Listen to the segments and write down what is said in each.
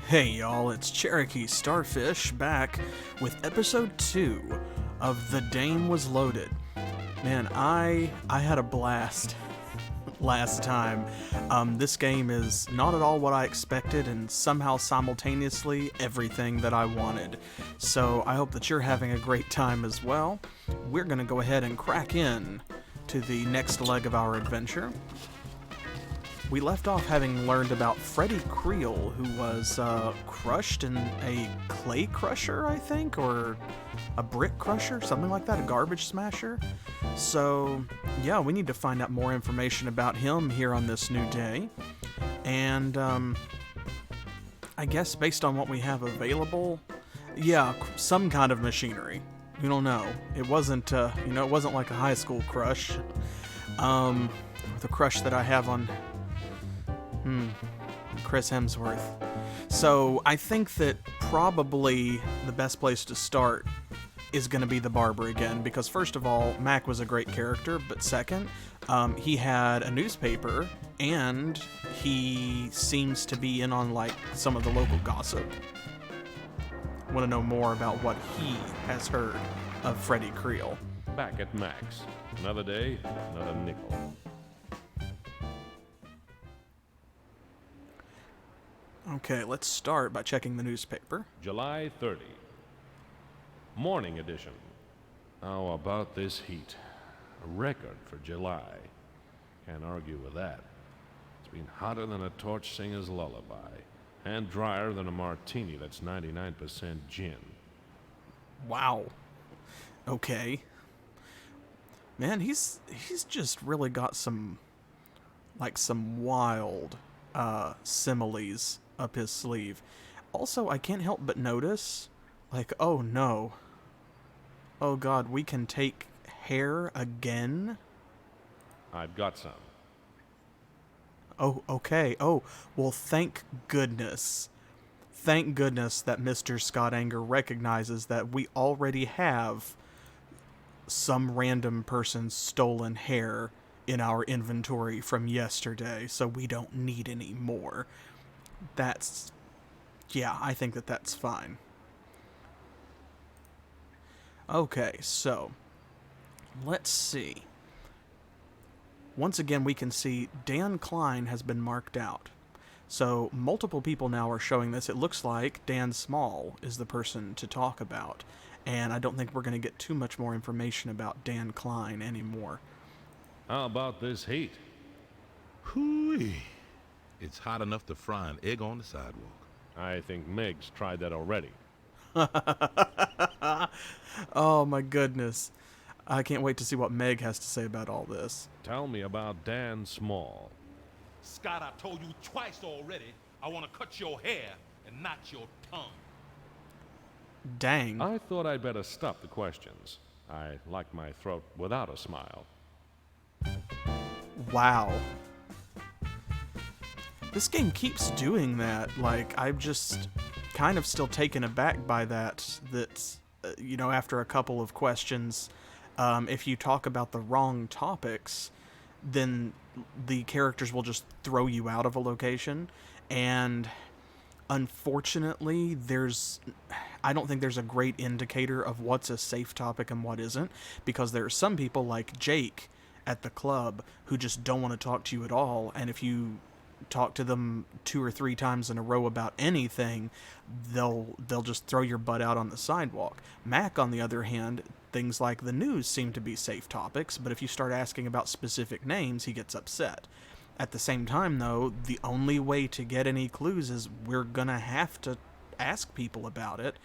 Hey y'all, it's CherokeeStarfish back with episode 2 of The Dame Was Loaded. Man, I had a blast last time. This game is not at all what I expected and somehow simultaneously everything that I wanted. So I hope that you're having a great time as well. We're going to go ahead and crack in to the next leg of our adventure. We left off having learned about Freddy Creel, who was crushed in a clay crusher, I think, or a brick crusher, something like that, a garbage smasher. So, yeah, we need to find out more information about him here on this new day. And, I guess based on what we have available, yeah, some kind of machinery. We don't know. It wasn't, it wasn't like a high school crush. The crush that I have on Chris Hemsworth. So I think that probably the best place to start is going to be the barber again, because first of all, Mac was a great character, but second, he had a newspaper, and he seems to be in on like some of the local gossip. Want to know more about what he has heard of Freddy Creel. Back at Mac's. Another day, another nickel. Okay, let's start by checking the newspaper. July 30. Morning edition. How about this heat? A record for July. Can't argue with that. It's been hotter than a torch singer's lullaby. And drier than a martini that's 99% gin. Wow. Okay. Man, he's just really got some wild similes up his sleeve. Also, I can't help but notice, like, oh no. Oh god, we can take hair again? I've got some. Oh, okay. Oh, well, thank goodness. Thank goodness that Mr. Scott Anger recognizes that we already have some random person's stolen hair in our inventory from yesterday, so we don't need any more. I think that's fine. Okay, so let's see. Once again, we can see Dan Klein has been marked out. So multiple people now are showing this. It looks like Dan Small is the person to talk about, and I don't think we're going to get too much more information about Dan Klein anymore. How about this heat? Hooey. It's hot enough to fry an egg on the sidewalk. I think Meg's tried that already. Oh my goodness. I can't wait to see what Meg has to say about all this. Tell me about Dan Small. Scott, I told you twice already, I want to cut your hair and not your tongue. Dang. I thought I'd better stop the questions. I like my throat without a smile. Wow. This game keeps doing that. Like, I'm just kind of still taken aback by that. After a couple of questions, if you talk about the wrong topics, then the characters will just throw you out of a location. And unfortunately, I don't think there's a great indicator of what's a safe topic and what isn't, because there are some people like Jake at the club who just don't want to talk to you at all, and if you talk to them 2 or 3 times in a row about anything, they'll just throw your butt out on the sidewalk. Mac, on the other hand, things like the news seem to be safe topics, but if you start asking about specific names, he gets upset. At the same time, though, the only way to get any clues is we're gonna have to ask people about it.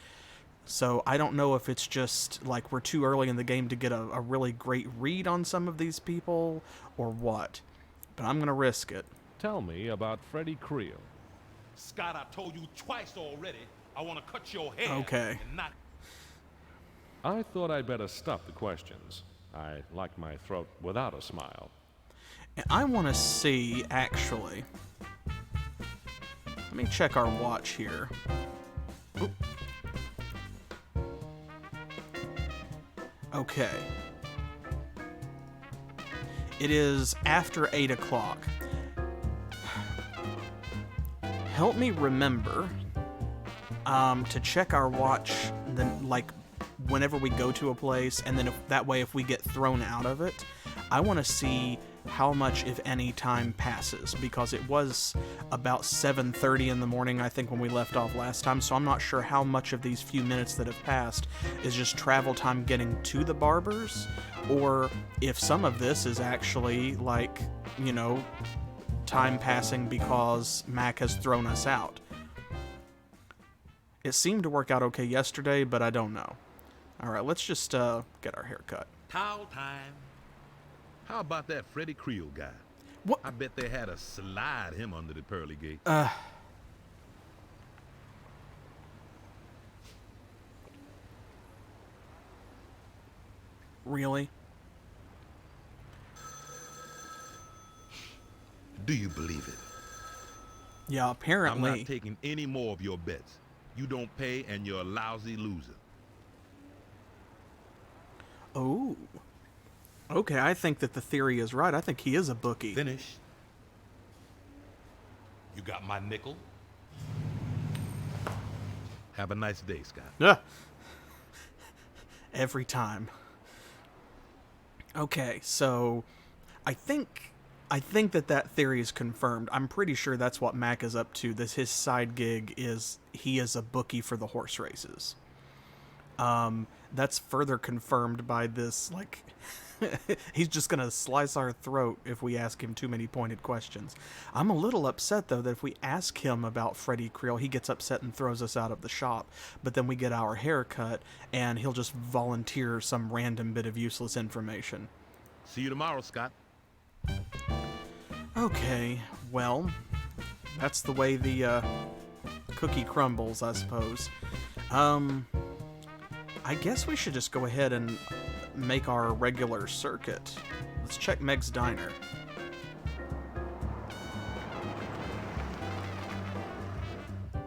So I don't know if it's just like we're too early in the game to get a really great read on some of these people or what, but I'm gonna risk it. Tell me about Freddy Creel. Scott, I told you twice already, I want to cut your hair Okay. and not... I thought I'd better stop the questions. I like my throat without a smile. And I want to see, actually, let me check our watch here. Oop. Okay. It is after 8 o'clock. Help me remember, to check our watch, then like whenever we go to a place, and then that way if we get thrown out of it, I want to see how much, if any, time passes, because it was about 7:30 in the morning, I think, when we left off last time, so I'm not sure how much of these few minutes that have passed is just travel time getting to the barbers, or if some of this is actually, like, you know, time passing because Mac has thrown us out. It seemed to work out okay yesterday, but I don't know. Alright, let's just get our hair cut. Towel time. How about that Freddy Creel guy? What? I bet they had to slide him under the pearly gate. Really? Do you believe it? Yeah, I'm apparently. not taking any more of your bets. You don't pay and you're a lousy loser. Oh. Okay, I think that the theory is right. I think he is a bookie. Finish. You got my nickel? Have a nice day, Scott. Ugh. Every time. Okay, so I think that theory is confirmed. I'm pretty sure that's what Mac is up to. His side gig is he is a bookie for the horse races. That's further confirmed by this, like, he's just gonna slice our throat if we ask him too many pointed questions. I'm a little upset, though, that if we ask him about Freddy Creel, he gets upset and throws us out of the shop, but then we get our hair cut, and he'll just volunteer some random bit of useless information. See you tomorrow, Scott. Okay, well, that's the way the cookie crumbles, I suppose. I guess we should just go ahead and make our regular circuit. Let's check Meg's Diner.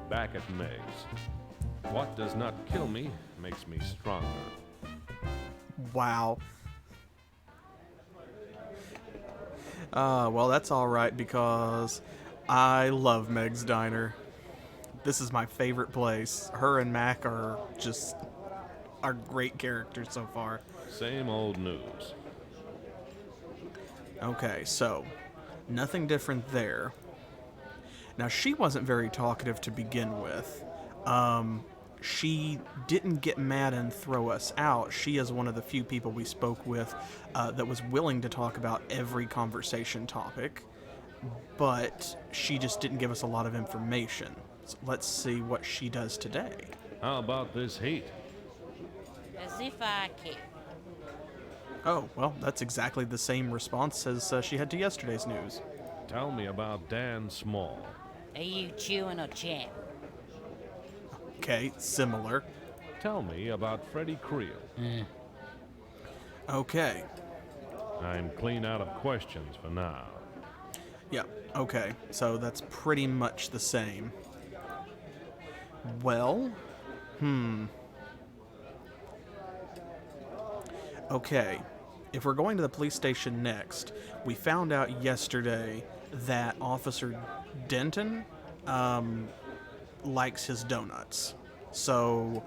Back at Meg's. What does not kill me makes me stronger. Wow. Well, that's alright because I love Meg's Diner. This is my favorite place. Her and Mac are great characters so far. Same old news. Okay, so nothing different there. Now, she wasn't very talkative to begin with. She didn't get mad and throw us out. She is one of the few people we spoke with that was willing to talk about every conversation topic, but she just didn't give us a lot of information. So let's see what she does today. How about this heat? As if I care. Oh, well, that's exactly the same response as she had to yesterday's news. Tell me about Dan Small. Are you chewing or champ? Okay, similar. Tell me about Freddy Creel. Okay. I'm clean out of questions for now. Yeah, okay. So that's pretty much the same. Well, Okay, if we're going to the police station next, we found out yesterday that Officer Denton likes his donuts. So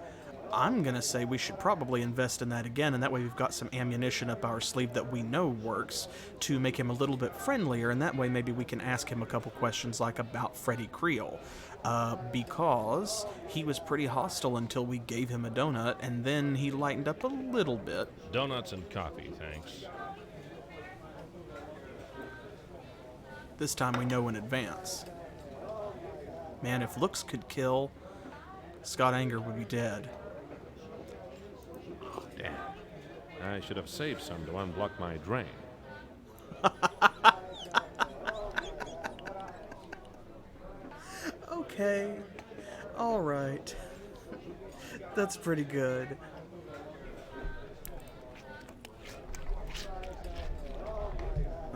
I'm going to say we should probably invest in that again, and that way we've got some ammunition up our sleeve that we know works to make him a little bit friendlier, and that way maybe we can ask him a couple questions like about Freddy Creel. Because he was pretty hostile until we gave him a donut, and then he lightened up a little bit. Donuts and coffee, thanks. This time we know in advance. Man, if looks could kill, Scott Anger would be dead. Oh, damn. I should have saved some to unblock my drain. Okay. All right. That's pretty good.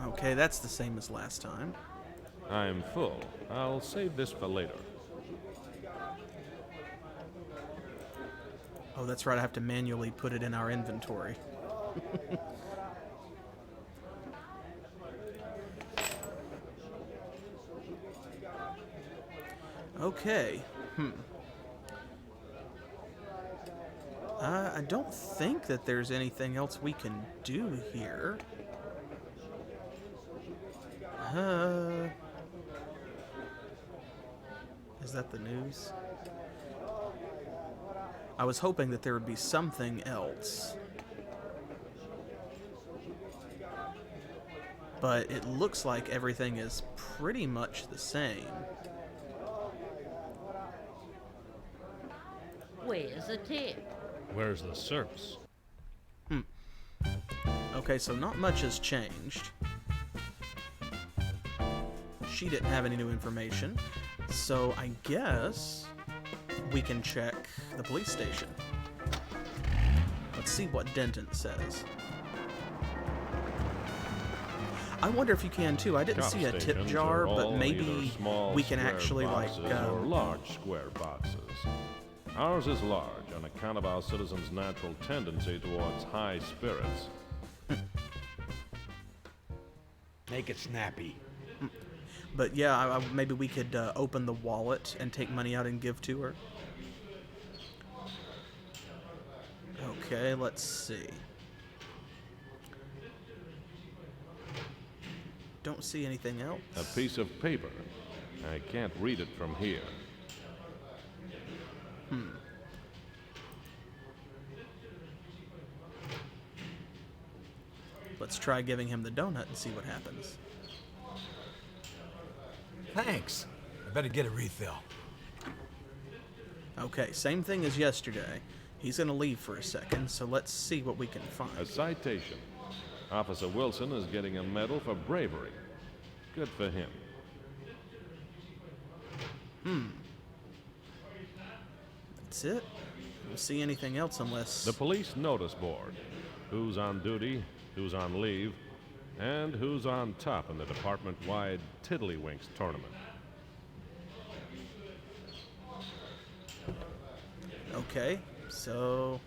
Okay, that's the same as last time. I'm full. I'll save this for later. Oh, that's right. I have to manually put it in our inventory. Okay. I don't think that there's anything else we can do here. Is that the news? I was hoping that there would be something else. But it looks like everything is pretty much the same. Where's the tip? Where's the service? Okay, so not much has changed. She didn't have any new information, so I guess we can check the police station. Let's see what Denton says. I wonder if you can too. I didn't Cop see a tip stations jar, are but all maybe either small we can square actually boxes or large square boxes. Ours is large on account of our citizens' natural tendency towards high spirits. Make it snappy. But yeah, maybe we could open the wallet and take money out and give to her. Okay, let's see. Don't see anything else. A piece of paper. I can't read it from here. Let's try giving him the donut and see what happens. Thanks. I better get a refill. Okay, same thing as yesterday. He's gonna leave for a second, so let's see what we can A find. citation. Officer Wilson is getting a medal for bravery. Good for him. That's it. Don't see anything else unless... The police notice board. Who's on duty, who's on leave, and who's on top in the department-wide Tiddlywinks tournament. Okay, so...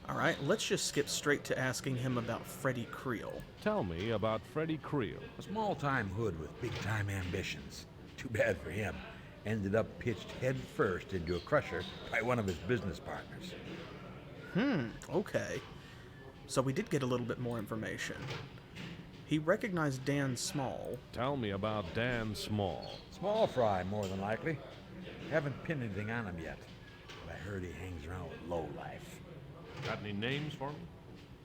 Alright, let's just skip straight to asking him about Freddy Creel. Tell me about Freddy Creel. A small-time hood with big-time ambitions. Too bad for him. Ended up pitched head first into a crusher by one of his business partners. Okay. So we did get a little bit more information. He recognized Dan Small. Tell me about Dan Small. Small fry, more than likely. Haven't pinned anything on him yet. But I heard he hangs around with lowlife. Got any names for me?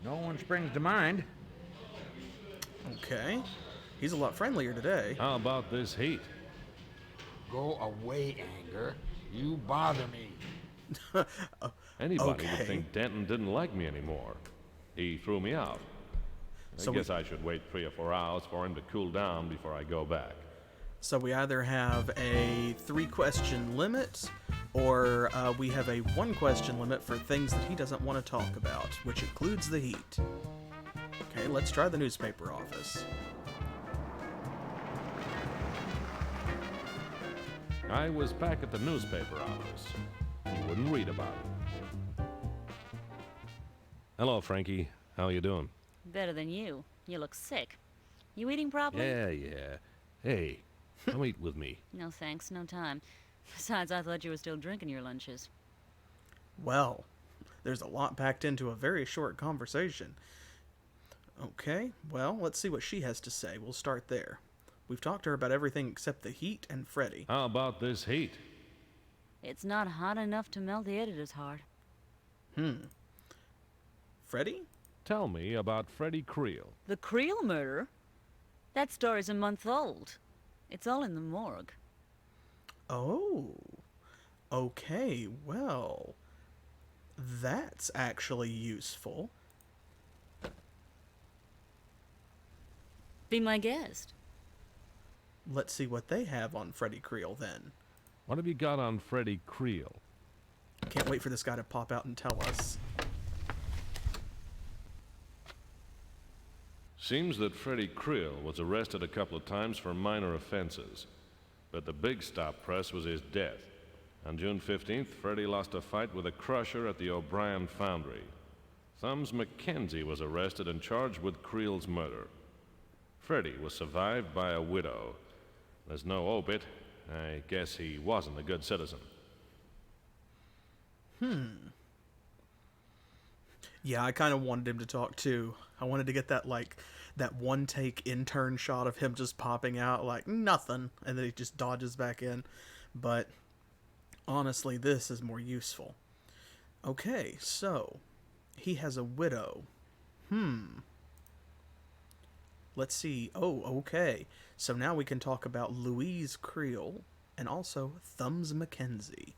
No one springs to mind. Okay. He's a lot friendlier today. How about this heat? Go away, Anger. You bother me. Anybody Okay. would think Denton didn't like me anymore. He threw me out. So I guess I should wait 3 or 4 hours for him to cool down before I go back. So we either have a 3-question limit, or we have a 1-question limit for things that he doesn't want to talk about, which includes the heat. Okay, let's try the newspaper office. I was back at the newspaper office. You wouldn't read about it. Hello, Frankie. How you doing? Better than you. You look sick. You eating properly? Yeah. Hey, come eat with me. No thanks, no time. Besides, I thought you were still drinking your lunches. Well, there's a lot packed into a very short conversation. Okay, well, let's see what she has to say. We'll start there. We've talked to her about everything except the heat and Freddy. How about this heat? It's not hot enough to melt the editor's heart. Freddy? Tell me about Freddy Creel. The Creel murder? That story's a month old. It's all in the morgue. Oh. Okay, well, that's actually useful. Be my guest. Let's see what they have on Freddy Creel then. What have you got on Freddy Creel? Can't wait for this guy to pop out and tell us. Seems that Freddy Creel was arrested a couple of times for minor offenses, but the big stop press was his death. On June 15th, Freddy lost a fight with a crusher at the O'Brien Foundry. Thumbs McKenzie was arrested and charged with Creel's murder. Freddy was survived by a widow. There's no obit. I guess he wasn't a good citizen. Yeah, I kind of wanted him to talk too. I wanted to get that, like, that one take intern shot of him just popping out like nothing, and then he just dodges back in. But honestly, this is more useful. Okay, so he has a widow. Let's see. Oh, okay. So now we can talk about Louise Creel and also Thumbs Mackenzie.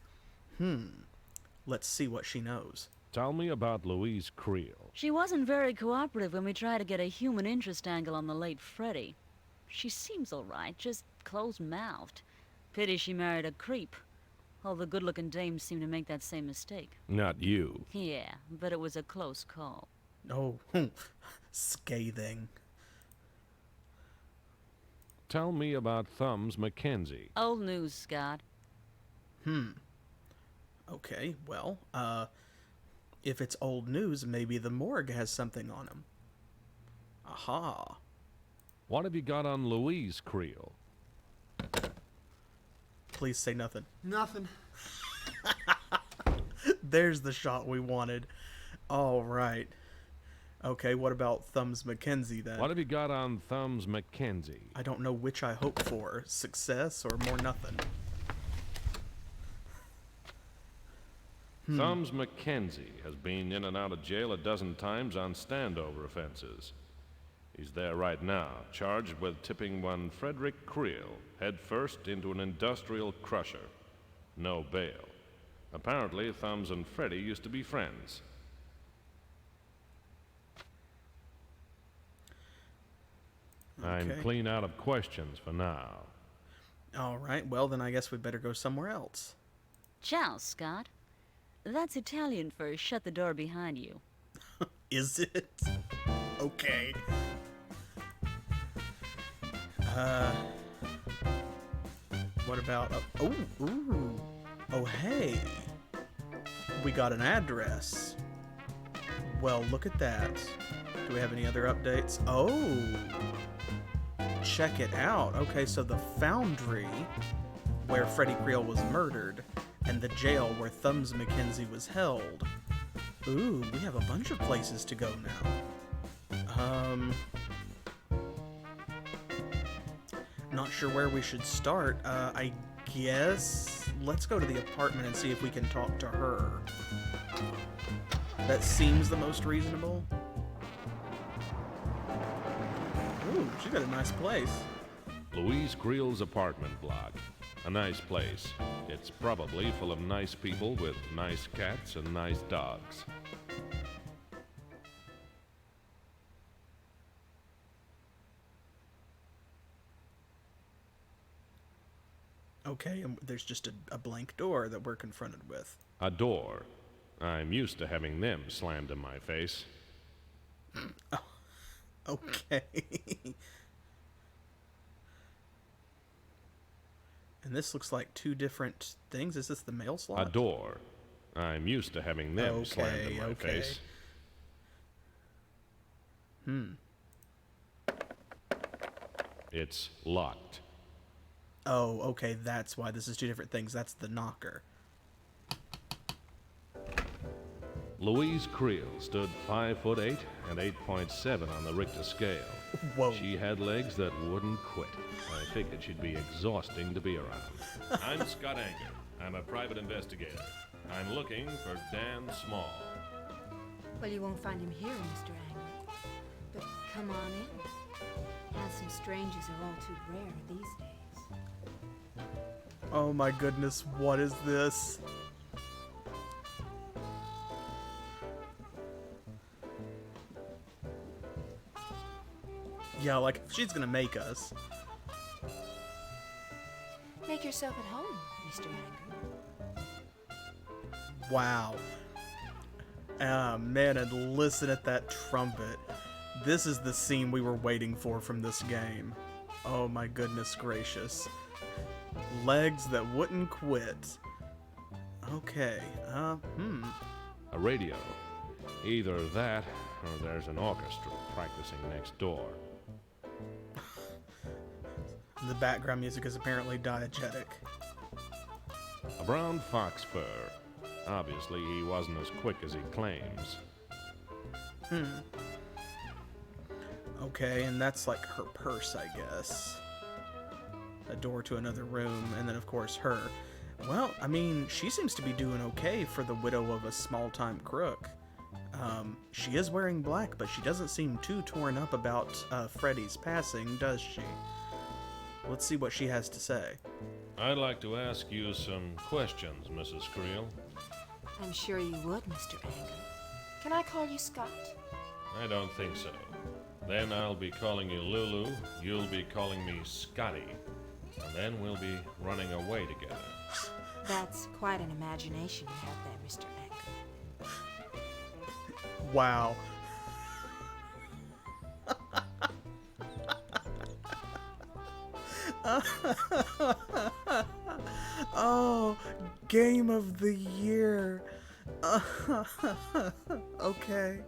Let's see what she knows. Tell me about Louise Creel. She wasn't very cooperative when we tried to get a human interest angle on the late Freddy. She seems all right, just closed-mouthed. Pity she married a creep. All the good-looking dames seem to make that same mistake. Not you. Yeah, but it was a close call. Oh, scathing. Tell me about Thumbs Mackenzie. Old news, Scott. Okay, well, if it's old news, maybe the morgue has something on him. Aha. What have you got on Louise Creel? Please say nothing. Nothing. There's the shot we wanted. All right. Okay, what about Thumbs Mackenzie then? What have you got on Thumbs Mackenzie? I don't know which I hope for. Success or more nothing. Thumbs Mackenzie has been in and out of jail a dozen times on standover offenses. He's there right now, charged with tipping one Frederick Creel headfirst into an industrial crusher. No bail. Apparently, Thumbs and Freddy used to be friends. I'm Okay. clean out of questions for now. All right, well, then I guess we'd better go somewhere else. Ciao, Scott. That's Italian for shut the door behind you. Is it? Okay. What about... Oh, hey. We got an address. Well, look at that. Do we have any other updates? Oh. Check it out. Okay, so the foundry where Freddy Creel was murdered and the jail where Thumbs Mackenzie was held. Ooh, we have a bunch of places to go now. Not sure where we should start. I guess let's go to the apartment and see if we can talk to her. That seems the most reasonable. Ooh, she got a nice place. Louise Creel's apartment block. A nice place. It's probably full of nice people with nice cats and nice dogs. Okay, and there's just a blank door that we're confronted with. A door. I'm used to having them slammed in my face. Okay. And this looks like two different things. Is this the mail slot? A door. I'm used to having them slammed in my face. It's locked. Oh, okay, that's why this is two different things. That's the knocker. Louise Creel stood 5'8" and 8.7 on the Richter scale. Whoa. She had legs that wouldn't quit. I figured she'd be exhausting to be around. I'm Scott Anger. I'm a private investigator. I'm looking for Dan Small. Well, you won't find him here, Mr. Anger. But come on in. Handsome strangers are all too rare these days. Oh my goodness, what is this? Yeah, like, she's gonna make us. Make yourself at home, Mr. Anger. Wow. Man, and listen at that trumpet. This is the scene we were waiting for from this game. Oh my goodness gracious. Legs that wouldn't quit. Okay, A radio. Either that, or there's an orchestra practicing next door. The background music is apparently diegetic. A brown fox fur. Obviously, he wasn't as quick as he claims. Okay, and that's like her purse, I guess. A door to another room, and then of course her. Well, I mean, she seems to be doing okay for the widow of a small-time crook. She is wearing black, but she doesn't seem too torn up about Freddy's passing, does she? Let's see what she has to say. I'd like to ask you some questions, Mrs. Creel. I'm sure you would, Mr. Anger. Can I call you Scott? I don't think so. Then I'll be calling you Lulu, you'll be calling me Scotty, and then we'll be running away together. That's quite an imagination you have there, Mr. Anger. Wow. Oh, game of the year. Okay.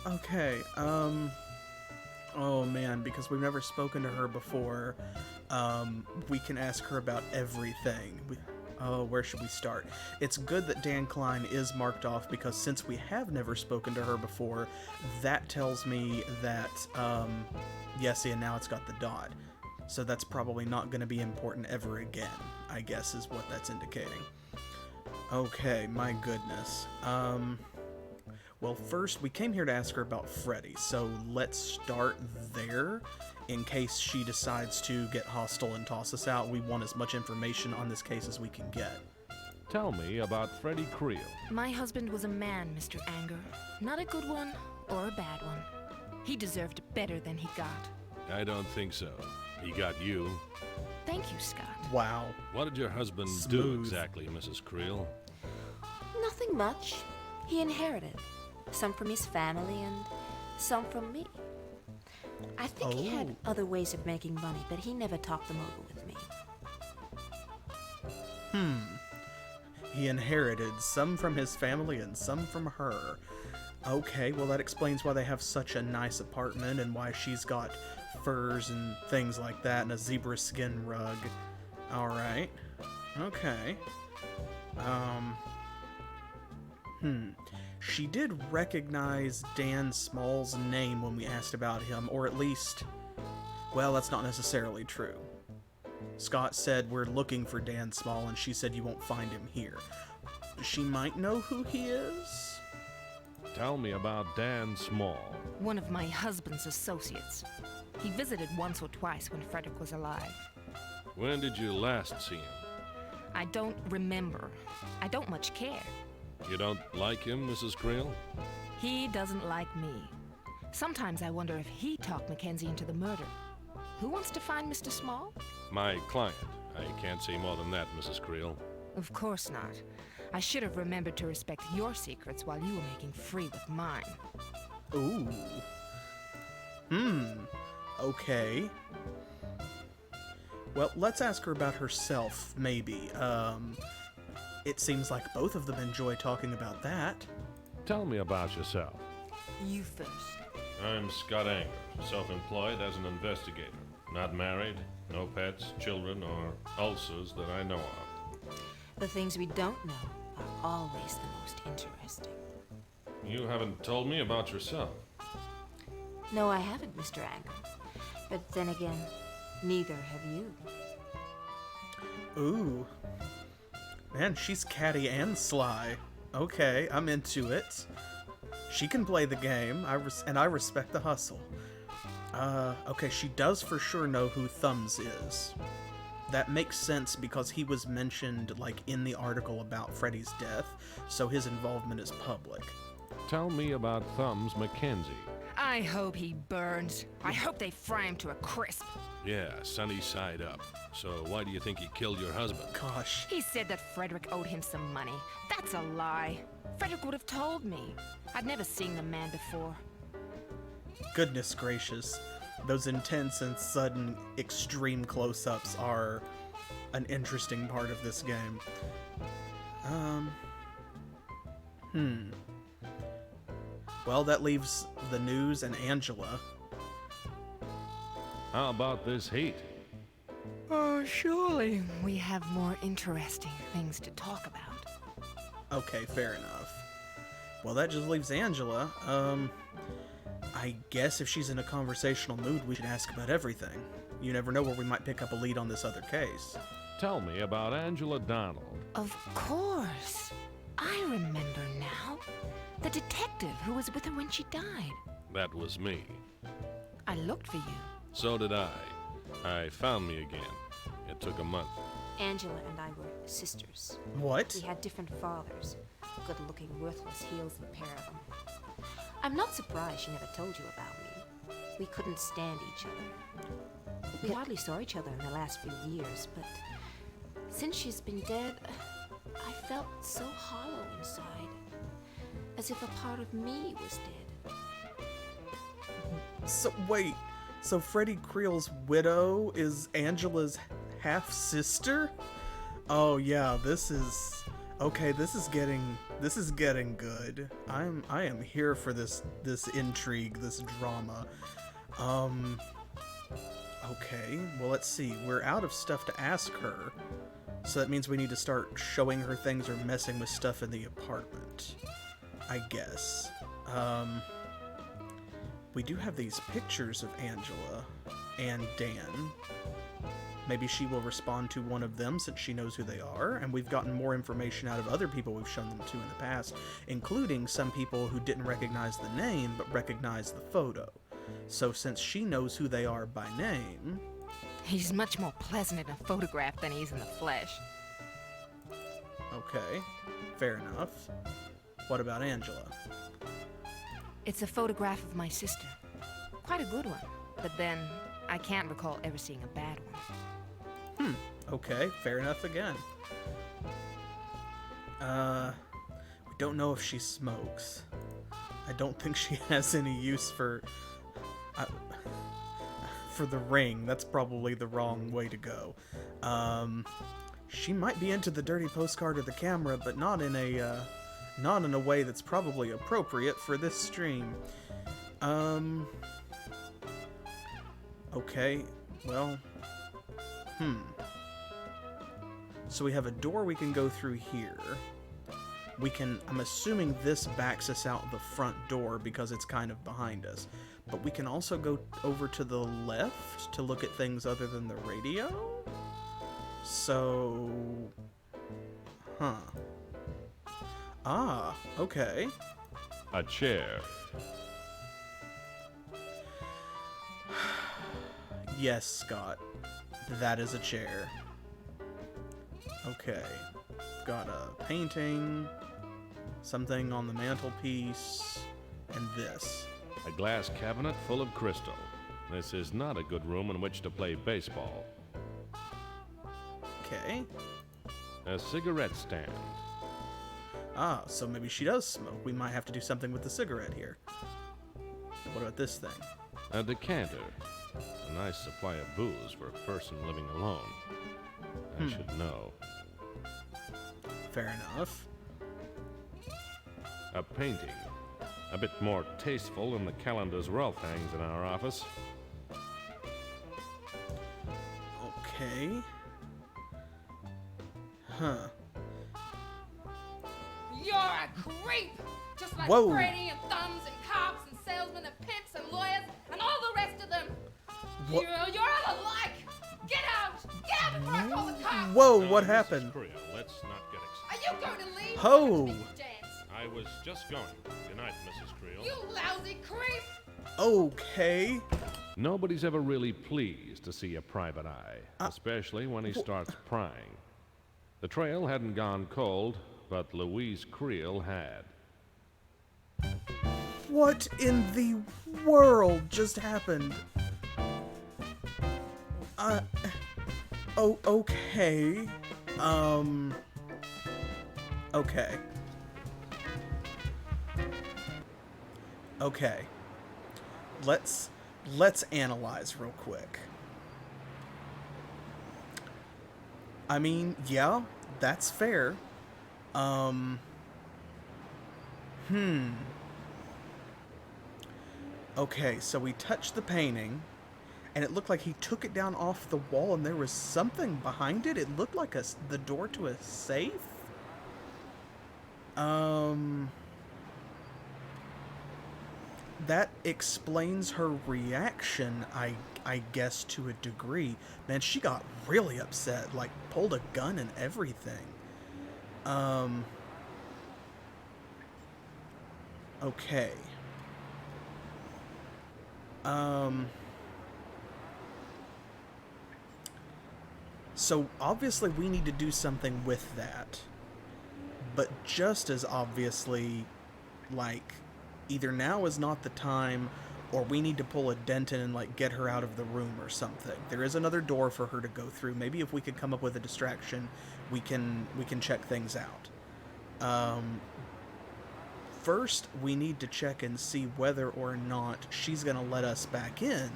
Okay, oh man, because we've never spoken to her before, we can ask her about everything. Where should we start? It's good that Dan Klein is marked off, because since we have never spoken to her before, that tells me that, yes, and now it's got the dot. So that's probably not going to be important ever again, I guess is what that's indicating. Okay, my goodness. Well, first, we came here to ask her about Freddy, so let's start there. In case she decides to get hostile and toss us out, we want as much information on this case as we can get. Tell me about Freddy Creel. My husband was a man, Mr. Anger. Not a good one or a bad one. He deserved better than he got. I don't think so. He got you. Thank you, Scott. Wow. What did your husband do Smooth. exactly, Mrs. Creel? Nothing much. He inherited. Some from his family and some from me. I think he had other ways of making money, but he never talked them over with me. He inherited some from his family and some from her. Okay, well that explains why they have such a nice apartment and why she's got furs and things like that and a zebra skin rug. Alright. Okay. She did recognize Dan Small's name when we asked about him, or at least, well, that's not necessarily true. Scott said we're looking for Dan Small, and she said you won't find him here. She might know who he is? Tell me about Dan Small. One of my husband's associates. He visited once or twice when Frederick was alive. When did you last see him? I don't remember. I don't much care. You don't like him, Mrs. Creel? He doesn't like me. Sometimes I wonder if he talked Mackenzie into the murder. Who wants to find Mr. Small? My client. I can't say more than that, Mrs. Creel. Of course not. I should have remembered to respect your secrets while you were making free with mine. Ooh. Okay. Well, let's ask her about herself, maybe. It seems like both of them enjoy talking about that. Tell me about yourself. You first. I'm Scott Anger, self-employed as an investigator. Not married, no pets, children, or ulcers that I know of. The things we don't know are always the most interesting. You haven't told me about yourself. No, I haven't, Mr. Anger. But then again, neither have you. Ooh. Man, she's catty and sly. Okay, I'm into it. She can play the game, and I respect the hustle. Okay, she does for sure know who Thumbs is. That makes sense because he was mentioned, like, in the article about Freddy's death, so his involvement is public. Tell me about Thumbs Mackenzie. I hope he burns. I hope they fry him to a crisp. Yeah, sunny side up. So why do you think he killed your husband? Gosh. He said that Frederick owed him some money. That's a lie. Frederick would have told me. I'd never seen the man before. Goodness gracious. Those intense and sudden extreme close-ups are an interesting part of this game. Well, that leaves the news and Angela. How about this heat? Oh, surely we have more interesting things to talk about. Okay, fair enough. Well, that just leaves Angela. I guess if she's in a conversational mood, we should ask about everything. You never know where we might pick up a lead on this other case. Tell me about Angela Donald. Of course. I remember now. The detective who was with her when she died. That was me. I looked for you. So did I. I found me again. It took a month. Angela and I were sisters. What? We had different fathers. Good-looking, worthless heels, the pair of them. I'm not surprised she never told you about me. We couldn't stand each other. We hardly saw each other in the last few years, but since she's been dead, I felt so hollow inside. As if a part of me was dead. So, wait. So Freddy Creel's widow is Angela's half-sister? Oh, yeah, this is... Okay, this is getting good. I am here for this intrigue, this drama. Okay, well, let's see. We're out of stuff to ask her. So that means we need to start showing her things or messing with stuff in the apartment, I guess. We do have these pictures of Angela and Dan. Maybe she will respond to one of them since she knows who they are, and we've gotten more information out of other people we've shown them to in the past, including some people who didn't recognize the name but recognized the photo. So since she knows who they are by name... He's much more pleasant in a photograph than he is in the flesh. Okay, fair enough. What about Angela? It's a photograph of my sister. Quite a good one, but then I can't recall ever seeing a bad one. Okay, fair enough again. We don't know if she smokes. I don't think she has any use for the ring. That's probably the wrong way to go. She might be into the dirty postcard or the camera, but not in a way that's probably appropriate for this stream. Okay, well, So we have a door we can go through here. I'm assuming this backs us out the front door because it's kind of behind us. But we can also go over to the left to look at things other than the radio? So... Ah, okay. A chair. Yes, Scott. That is a chair. Okay. Got a painting, something on the mantelpiece, and this. A glass cabinet full of crystal. This is not a good room in which to play baseball. Okay. A cigarette stand. Ah, so maybe she does smoke. We might have to do something with the cigarette here. What about this thing? A decanter. A nice supply of booze for a person living alone. I should know. Fair enough. A painting. A bit more tasteful than the calendars Ralph hangs in our office. Okay. Huh. You're a creep! Just like Whoa. Freddy and thumbs and cops and salesmen and pimps and lawyers and all the rest of them. What? You're all alike! Get out! Get out before I call the cops! Whoa, Now, what Mrs. happened? Creel, let's not get Are excited. you going to leave? Ho! Or make me dance? I was just going. Good night, Mrs. Creel. You lousy creep! Okay. Nobody's ever really pleased to see a private eye, especially when he starts prying. The trail hadn't gone cold, but Louise Creel had. What in the world just happened? Oh, okay. Okay. Okay. Let's analyze real quick. I mean, yeah, that's fair. Okay, so we touched the painting, and it looked like he took it down off the wall, and there was something behind it. It looked like the door to a safe. That explains her reaction, I guess, to a degree. Man, she got really upset, like pulled a gun and everything. Okay. So obviously we need to do something with that. But just as obviously, like, either now is not the time, or we need to pull a Denton and, like, get her out of the room or something. There is another door for her to go through. Maybe if we could come up with a distraction, we can check things out. First, we need to check and see whether or not she's going to let us back in.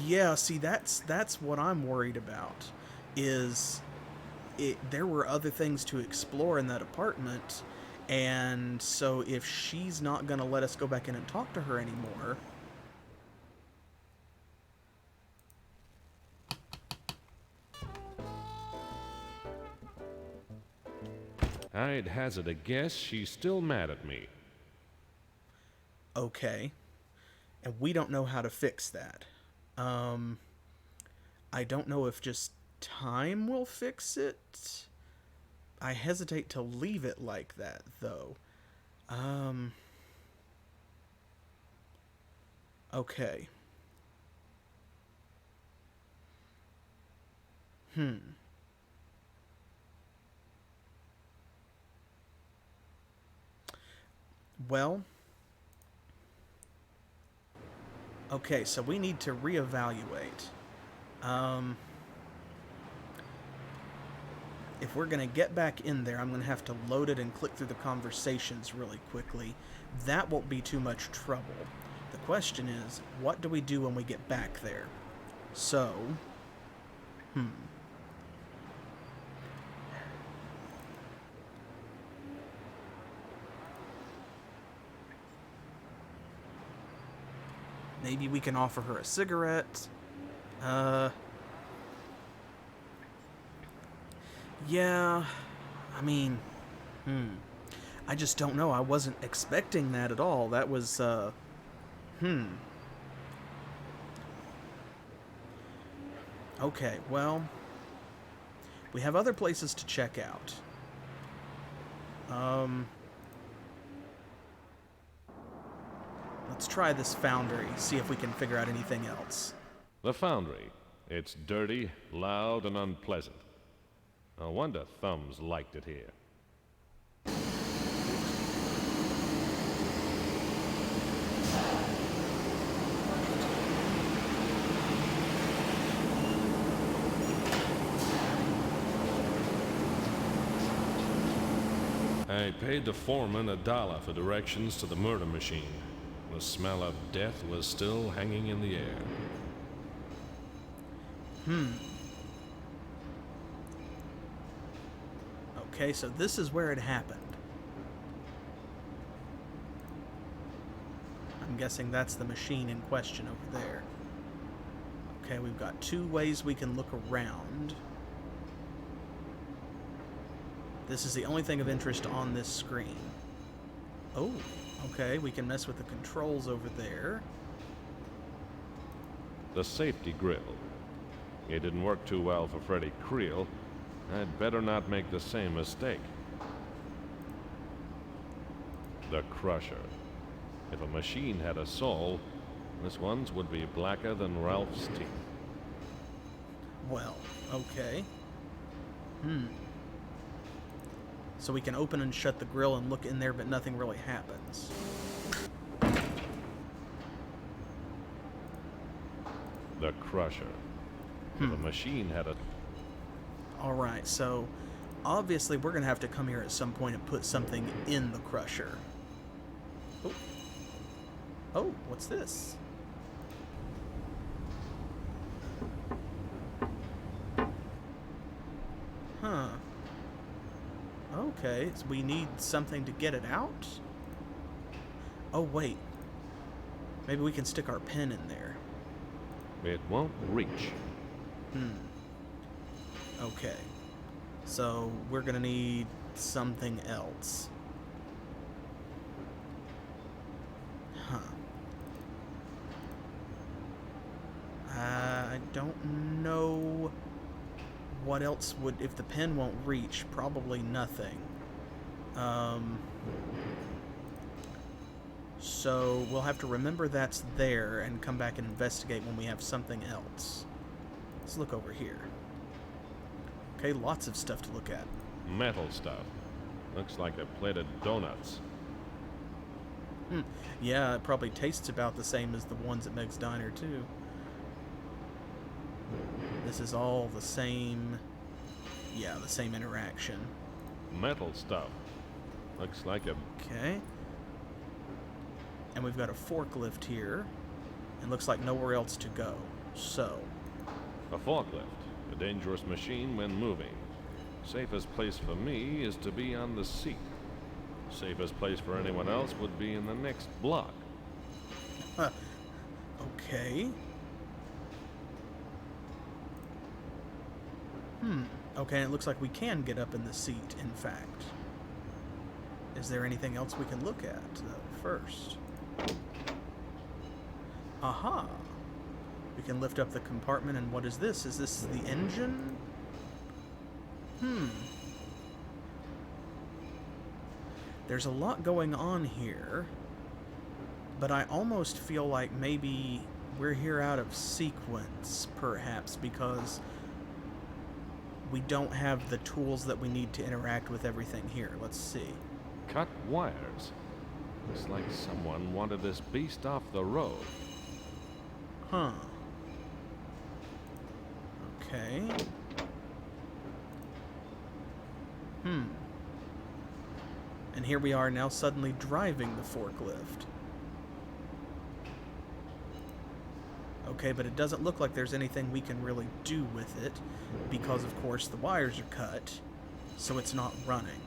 Yeah, see, that's what I'm worried about, is there were other things to explore in that apartment, and so if she's not going to let us go back in and talk to her anymore... I'd hazard a guess she's still mad at me. Okay. And we don't know how to fix that. I don't know if just time will fix it. I hesitate to leave it like that, though. Okay. Well, okay, so we need to reevaluate. If we're going to get back in there, I'm going to have to load it and click through the conversations really quickly. That won't be too much trouble. The question is, what do we do when we get back there? So, maybe we can offer her a cigarette. Yeah, I mean, I just don't know. I wasn't expecting that at all. That was, Okay, well, we have other places to check out. Let's try this foundry, see if we can figure out anything else. The foundry. It's dirty, loud, and unpleasant. No wonder Thumbs liked it here. I paid the foreman $1 for directions to the murder machine. The smell of death was still hanging in the air. Okay, so this is where it happened. I'm guessing that's the machine in question over there. Okay, we've got two ways we can look around. This is the only thing of interest on this screen. Oh, okay, we can mess with the controls over there. The safety grill. It didn't work too well for Freddy Creel. I'd better not make the same mistake. The crusher. If a machine had a soul, this one's would be blacker than Ralph's teeth. Well, okay. So we can open and shut the grill and look in there, but nothing really happens. The crusher. If a machine had a... Alright, so obviously we're going to have to come here at some point and put something in the crusher. Oh, oh, what's this? Huh. Okay, so we need something to get it out? Oh, wait. Maybe we can stick our pen in there. It won't reach. Okay. So we're gonna need something else. Huh. I don't know what else would, if the pen won't reach, probably nothing. So we'll have to remember that's there and come back and investigate when we have something else. Let's look over here. Okay, lots of stuff to look at. Metal stuff. Looks like a plate of donuts. Yeah, it probably tastes about the same as the ones at Meg's Diner, too. This is all the same... Yeah, the same interaction. Metal stuff. Looks like a... Okay. And we've got a forklift here. And looks like nowhere else to go. So... A forklift. A dangerous machine when moving. Safest place for me is to be on the seat. Safest place for anyone else would be in the next block. Okay. Okay, it looks like we can get up in the seat, in fact. Is there anything else we can look at, though, first? Aha! We can lift up the compartment, and what is this? Is this the engine? There's a lot going on here, but I almost feel like maybe we're here out of sequence, perhaps, because we don't have the tools that we need to interact with everything here. Let's see. Cut wires. Looks like someone wanted this beast off the road. Huh. Okay. And here we are now suddenly driving the forklift. Okay, but it doesn't look like there's anything we can really do with it because, of course, the wires are cut, so it's not running.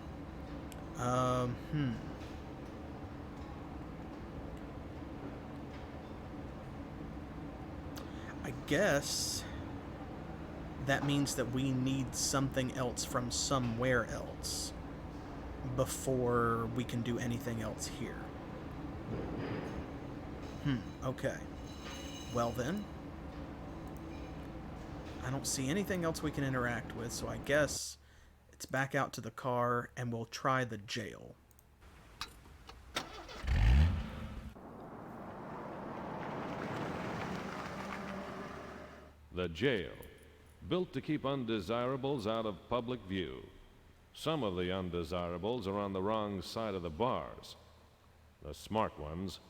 I guess that means that we need something else from somewhere else before we can do anything else here. Okay. Well then, I don't see anything else we can interact with, so I guess it's back out to the car and we'll try the jail. The jail. Built to keep undesirables out of public view. Some of the undesirables are on the wrong side of the bars. The smart ones.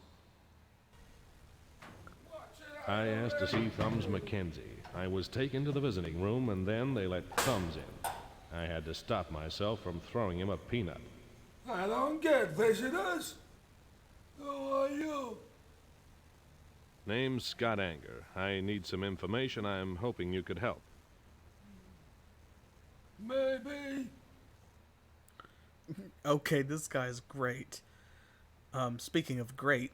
I asked to see Thumbs Mackenzie. I was taken to the visiting room, and then they let Thumbs in. I had to stop myself from throwing him a peanut. I don't get visitors. Who are you? Name's Scott Anger. I need some information. I'm hoping you could help. Maybe. Okay, this guy's great. Speaking of great,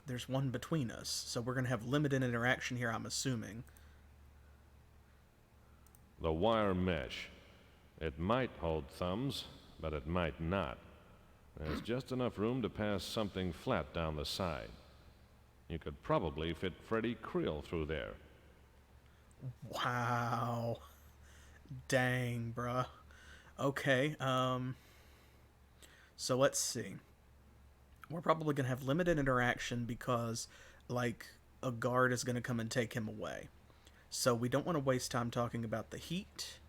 there's one between us, so we're going to have limited interaction here, I'm assuming. The wire mesh. It might hold Thumbs, but it might not. There's just enough room to pass something flat down the side. You could probably fit Freddy Creel through there. Wow. Dang, bruh. Okay, so let's see. We're probably going to have limited interaction because, like, a guard is going to come and take him away. So we don't want to waste time talking about the heat.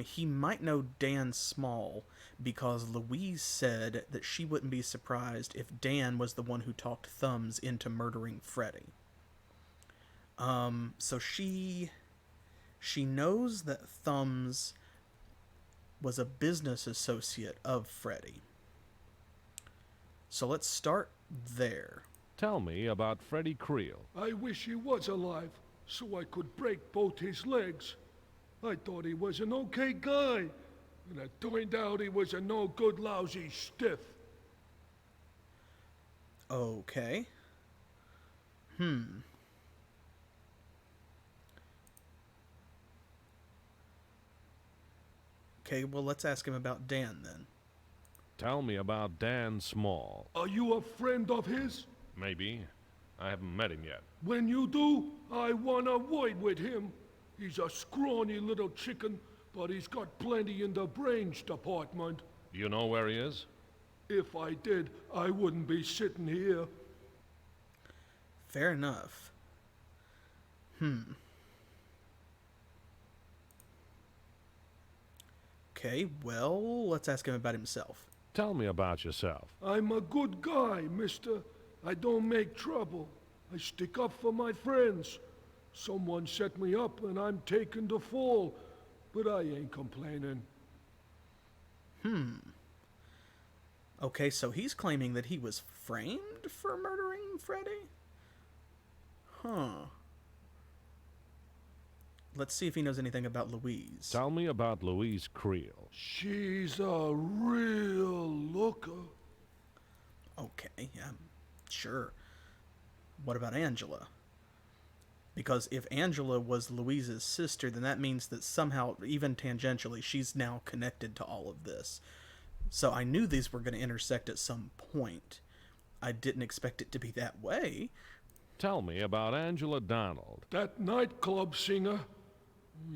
He might know Dan Small because Louise said that she wouldn't be surprised if Dan was the one who talked Thumbs into murdering Freddy. So she knows that Thumbs was a business associate of Freddy. So let's start there. Tell me about Freddy Creel. I wish he was alive so I could break both his legs. I thought he was an okay guy, and it turned out he was a no-good, lousy stiff. Okay. Okay, well, let's ask him about Dan then. Tell me about Dan Small. Are you a friend of his? Maybe. I haven't met him yet. When you do, I want a word with him. He's a scrawny little chicken, but he's got plenty in the brains department. Do you know where he is? If I did, I wouldn't be sitting here. Fair enough. Okay, well, let's ask him about himself. Tell me about yourself. I'm a good guy, mister. I don't make trouble. I stick up for my friends. Someone set me up and I'm taking the fall, but I ain't complaining. Okay, so he's claiming that he was framed for murdering Freddy? Huh. Let's see if he knows anything about Louise. Tell me about Louise Creel. She's a real looker. Okay, yeah, sure. What about Angela? Because if Angela was Louise's sister, then that means that somehow, even tangentially, she's now connected to all of this. So I knew these were going to intersect at some point. I didn't expect it to be that way. Tell me about Angela Donald. That nightclub singer.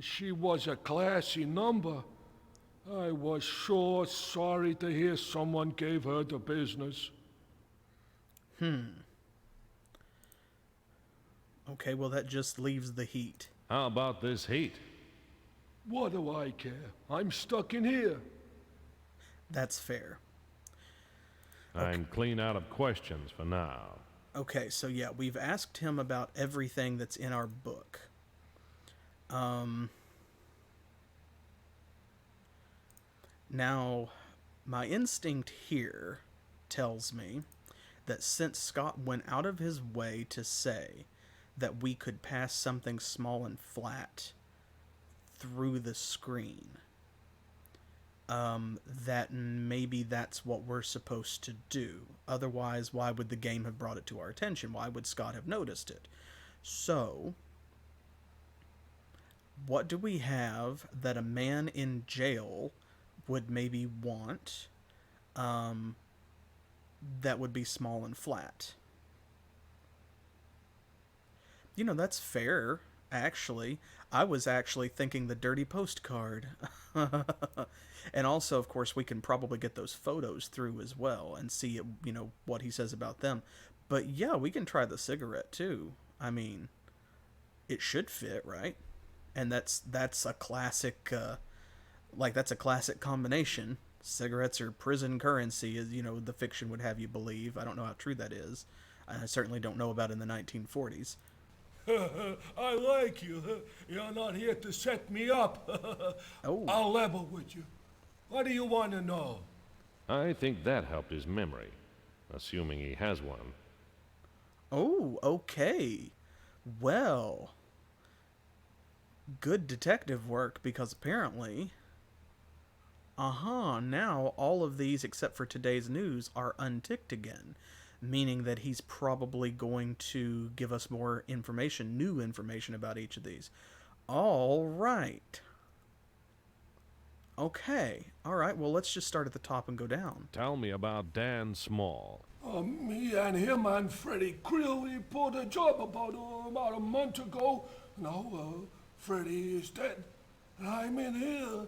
She was a classy number. I was sure sorry to hear someone gave her the business. Okay, well, that just leaves the heat. How about this heat? What do I care? I'm stuck in here. That's fair. I'm clean out of questions for now. Okay, so yeah, we've asked him about everything that's in our book. Now, my instinct here tells me that since Scott went out of his way to say that we could pass something small and flat through the screen, that maybe that's what we're supposed to do. Otherwise, why would the game have brought it to our attention? Why would Scott have noticed it? So, what do we have that a man in jail would maybe want that would be small and flat? You know, that's fair, actually. I was actually thinking the dirty postcard. And also, of course, we can probably get those photos through as well and see, you know, what he says about them. But yeah, we can try the cigarette too. I mean, it should fit, right? And that's a classic, that's a classic combination. Cigarettes are prison currency, as you know, the fiction would have you believe. I don't know how true that is. I certainly don't know about in the 1940s. I like you. You're not here to set me up. Oh. I'll level with you. What do you want to know? I think that helped his memory, assuming he has one. Oh, okay. Well, good detective work, because apparently... now all of these, except for today's news, are unticked again. Meaning that he's probably going to give us more information, new information about each of these. All right. Okay. All right, well, let's just start at the top and go down. Tell me about Dan Small. Me and him and Freddy Creel, we pulled a job about a month ago. Now, Freddy is dead, and I'm in here.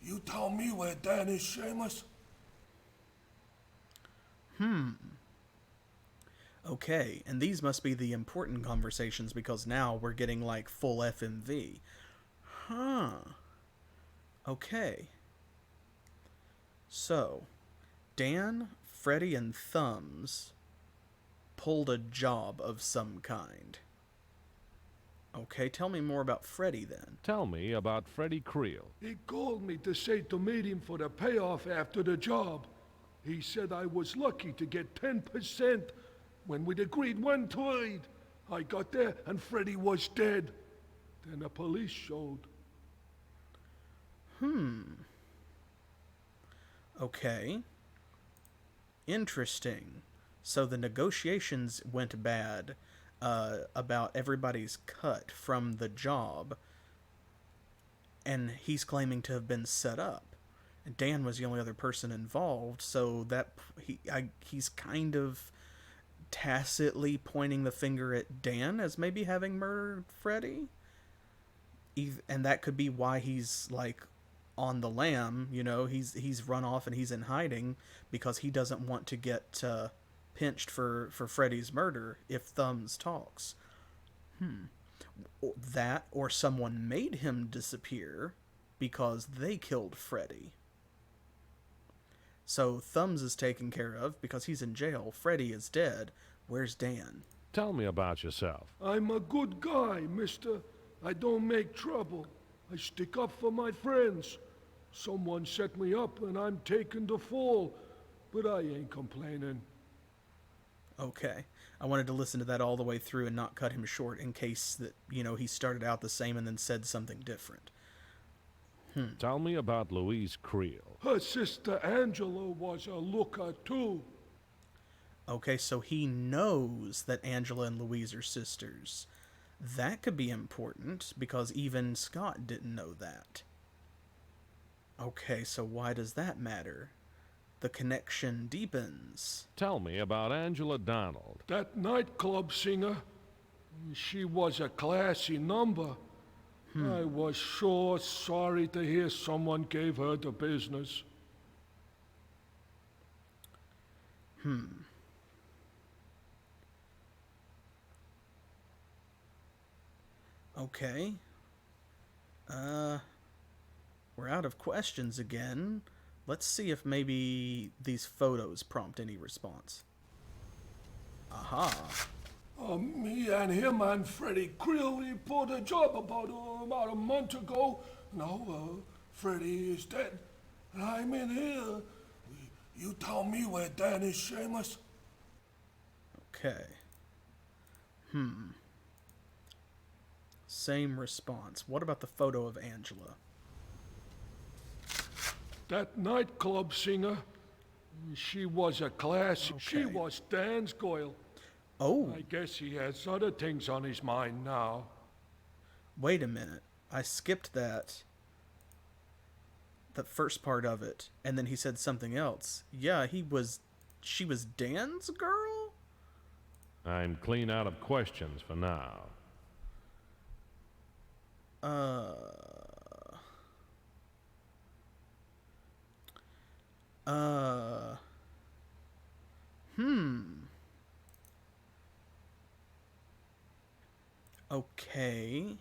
You tell me where Dan is, Seamus? Okay, and these must be the important conversations because now we're getting like full FMV. Okay. So, Dan, Freddy, and Thumbs pulled a job of some kind. Okay, tell me more about Freddy then. Tell me about Freddy Creel. He called me to say to meet him for the payoff after the job. He said I was lucky to get 10% when we'd agreed one trade. I got there and Freddy was dead. Then the police showed. Okay. Interesting. So the negotiations went bad, about everybody's cut from the job, and he's claiming to have been set up. And Dan was the only other person involved, so that he's kind of tacitly pointing the finger at Dan as maybe having murdered Freddy. And that could be why he's like on the lam, you know, he's run off and he's in hiding because he doesn't want to get pinched for Freddy's murder if Thumbs talks. That, or someone made him disappear because they killed Freddy. So Thumbs is taken care of because he's in jail. Freddy is dead. Where's Dan? Tell me about yourself. I'm a good guy, mister. I don't make trouble. I stick up for my friends. Someone set me up and I'm taking the fall, but I ain't complaining. Okay. I wanted to listen to that all the way through and not cut him short in case that, you know, he started out the same and then said something different. Tell me about Louise Creel. Her sister Angela was a looker too. Okay, so he knows that Angela and Louise are sisters. That could be important, because even Scott didn't know that. Okay, so why does that matter? The connection deepens. Tell me about Angela Donald. That nightclub singer, she was a classy number. I was sure sorry to hear someone gave her the business. Okay. We're out of questions again. Let's see if maybe these photos prompt any response. Aha. Me and him and Freddy Creel, we pulled a job about a month ago. Now, Freddy is dead. And I'm in here. You tell me where Dan is, Seamus. Okay. Same response. What about the photo of Angela? That nightclub singer, she was a classy. She Okay. was Dan's girl. Oh, I guess he has other things on his mind now. wait a minute. I skipped that. The first part of it. And then he said something else. Yeah, she was Dan's girl? I'm clean out of questions for now. Okay.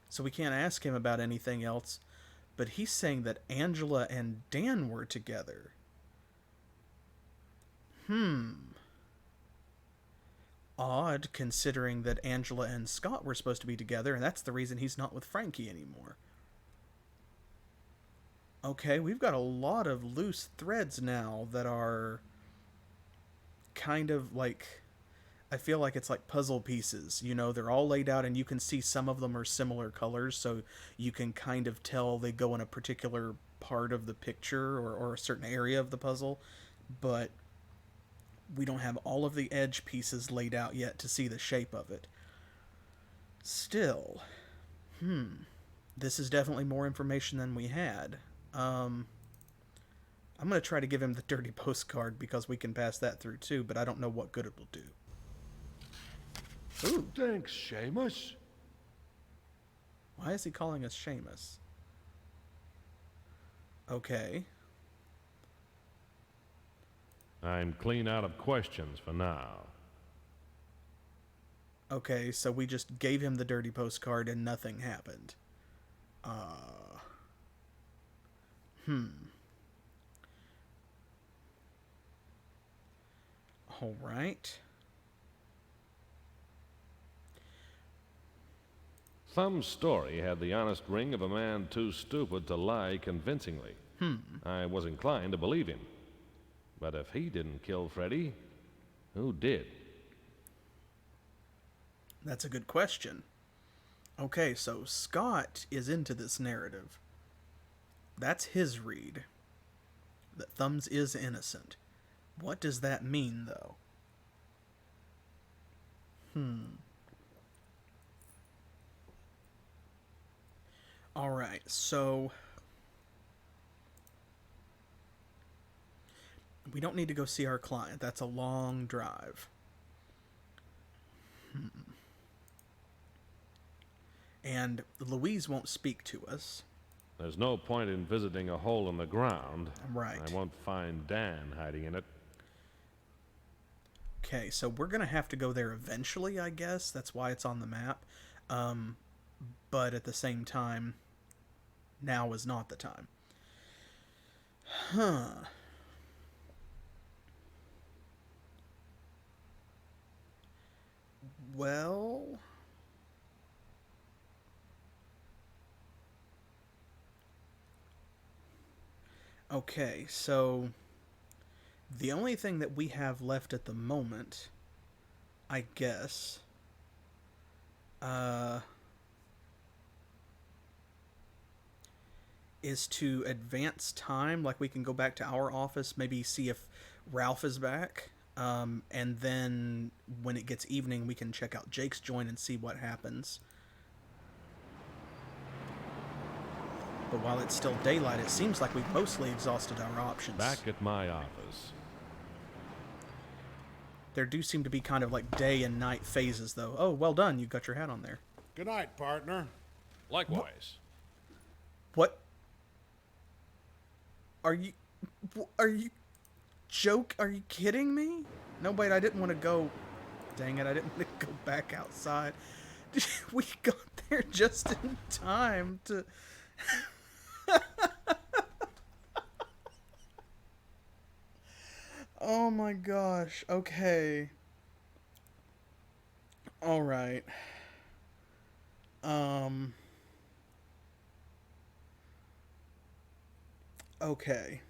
So we can't ask him about anything else, but he's saying that Angela and Dan were together. Odd, considering that Angela and Scott were supposed to be together, and that's the reason he's not with Frankie anymore. Okay, we've got a lot of loose threads now that are kind of like, I feel like it's like puzzle pieces. You know, they're all laid out and you can see some of them are similar colors, so you can kind of tell they go in a particular part of the picture or a certain area of the puzzle, but we don't have all of the edge pieces laid out yet to see the shape of it. Still, this is definitely more information than we had. I'm going to try to give him the dirty postcard because we can pass that through too, but I don't know what good it will do. Ooh. Thanks, Seamus. Why is he calling us Seamus? Okay. I'm clean out of questions for now. Okay, so we just gave him the dirty postcard and nothing happened. All right. Thumb's story had the honest ring of a man too stupid to lie convincingly. I was inclined to believe him. But if he didn't kill Freddy, who did? That's a good question. Okay, so Scott is into this narrative. That's his read. That Thumbs is innocent. What does that mean, though? All right, so we don't need to go see our client. That's a long drive. And Louise won't speak to us. There's no point in visiting a hole in the ground. Right. I won't find Dan hiding in it. Okay, so we're going to have to go there eventually, I guess. That's why it's on the map. But at the same time, now is not the time. Huh. Well... Okay, so the only thing that we have left at the moment, I guess, is to advance time. Like, we can go back to our office, maybe see if Ralph is back, and then when it gets evening, we can check out Jake's joint and see what happens. But while it's still daylight, it seems like we've mostly exhausted our options. Back at my office. There do seem to be kind of like day and night phases, though. Oh, well done. You got your hat on there. Good night, partner. Likewise. What? Are you kidding me? No, wait, I didn't want to go. Dang it, I didn't want to go back outside. We got there just in time to... Oh my gosh. Okay. All right. Okay.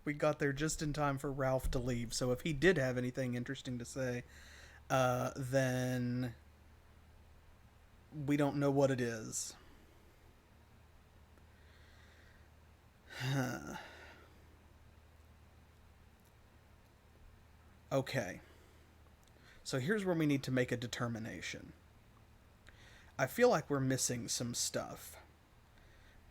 We got there just in time for Ralph to leave, so if he did have anything interesting to say, then we don't know what it is. Okay. So here's where we need to make a determination. I feel like we're missing some stuff,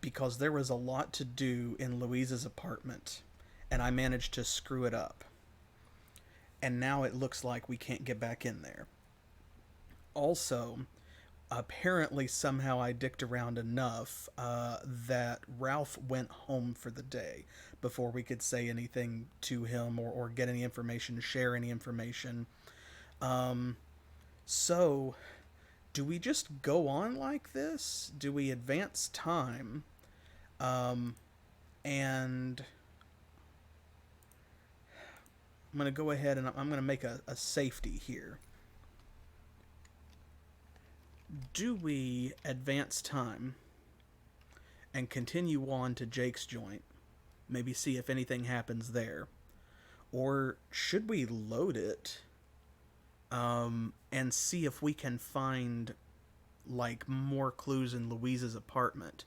because there was a lot to do in Louise's apartment, and I managed to screw it up. And now it looks like we can't get back in there. Also, apparently somehow I dicked around enough that Ralph went home for the day before we could say anything to him or get any information, share any information. So, do we just go on like this? Do we advance time? And I'm going to go ahead and I'm going to make a safety here. Do we advance time and continue on to Jake's joint? Maybe see if anything happens there. Or should we load it and see if we can find like more clues in Louise's apartment?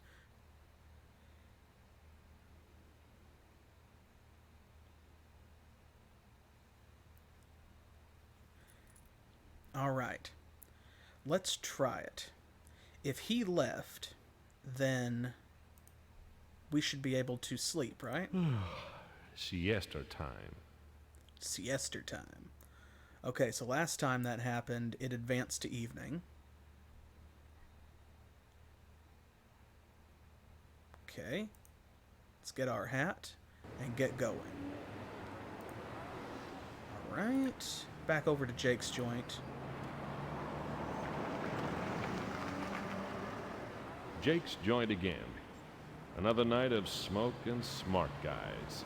All right. Let's try it. If he left, then we should be able to sleep, right? Siesta time. Siesta time. Okay, so last time that happened, it advanced to evening. Okay. Let's get our hat and get going. All right. Back over to Jake's joint. Jake's joint again. Another night of smoke and smart guys.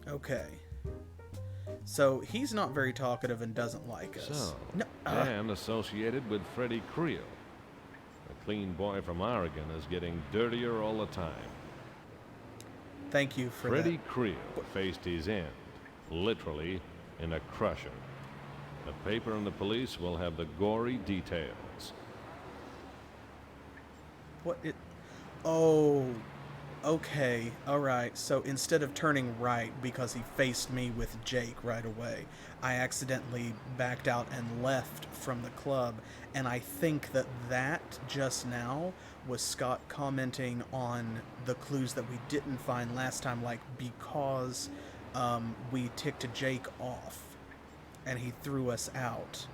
Okay. So, he's not very talkative and doesn't like us. So, no, Dan associated with Freddy Creel. A clean boy from Oregon is getting dirtier all the time. Thank you for Freddy that. Creel faced his end, literally in a crusher. The paper and the police will have the gory details. What it... Oh. Okay, alright, so instead of turning right because he faced me with Jake right away, I accidentally backed out and left from the club, and I think that just now was Scott commenting on the clues that we didn't find last time, like because we ticked Jake off and he threw us out.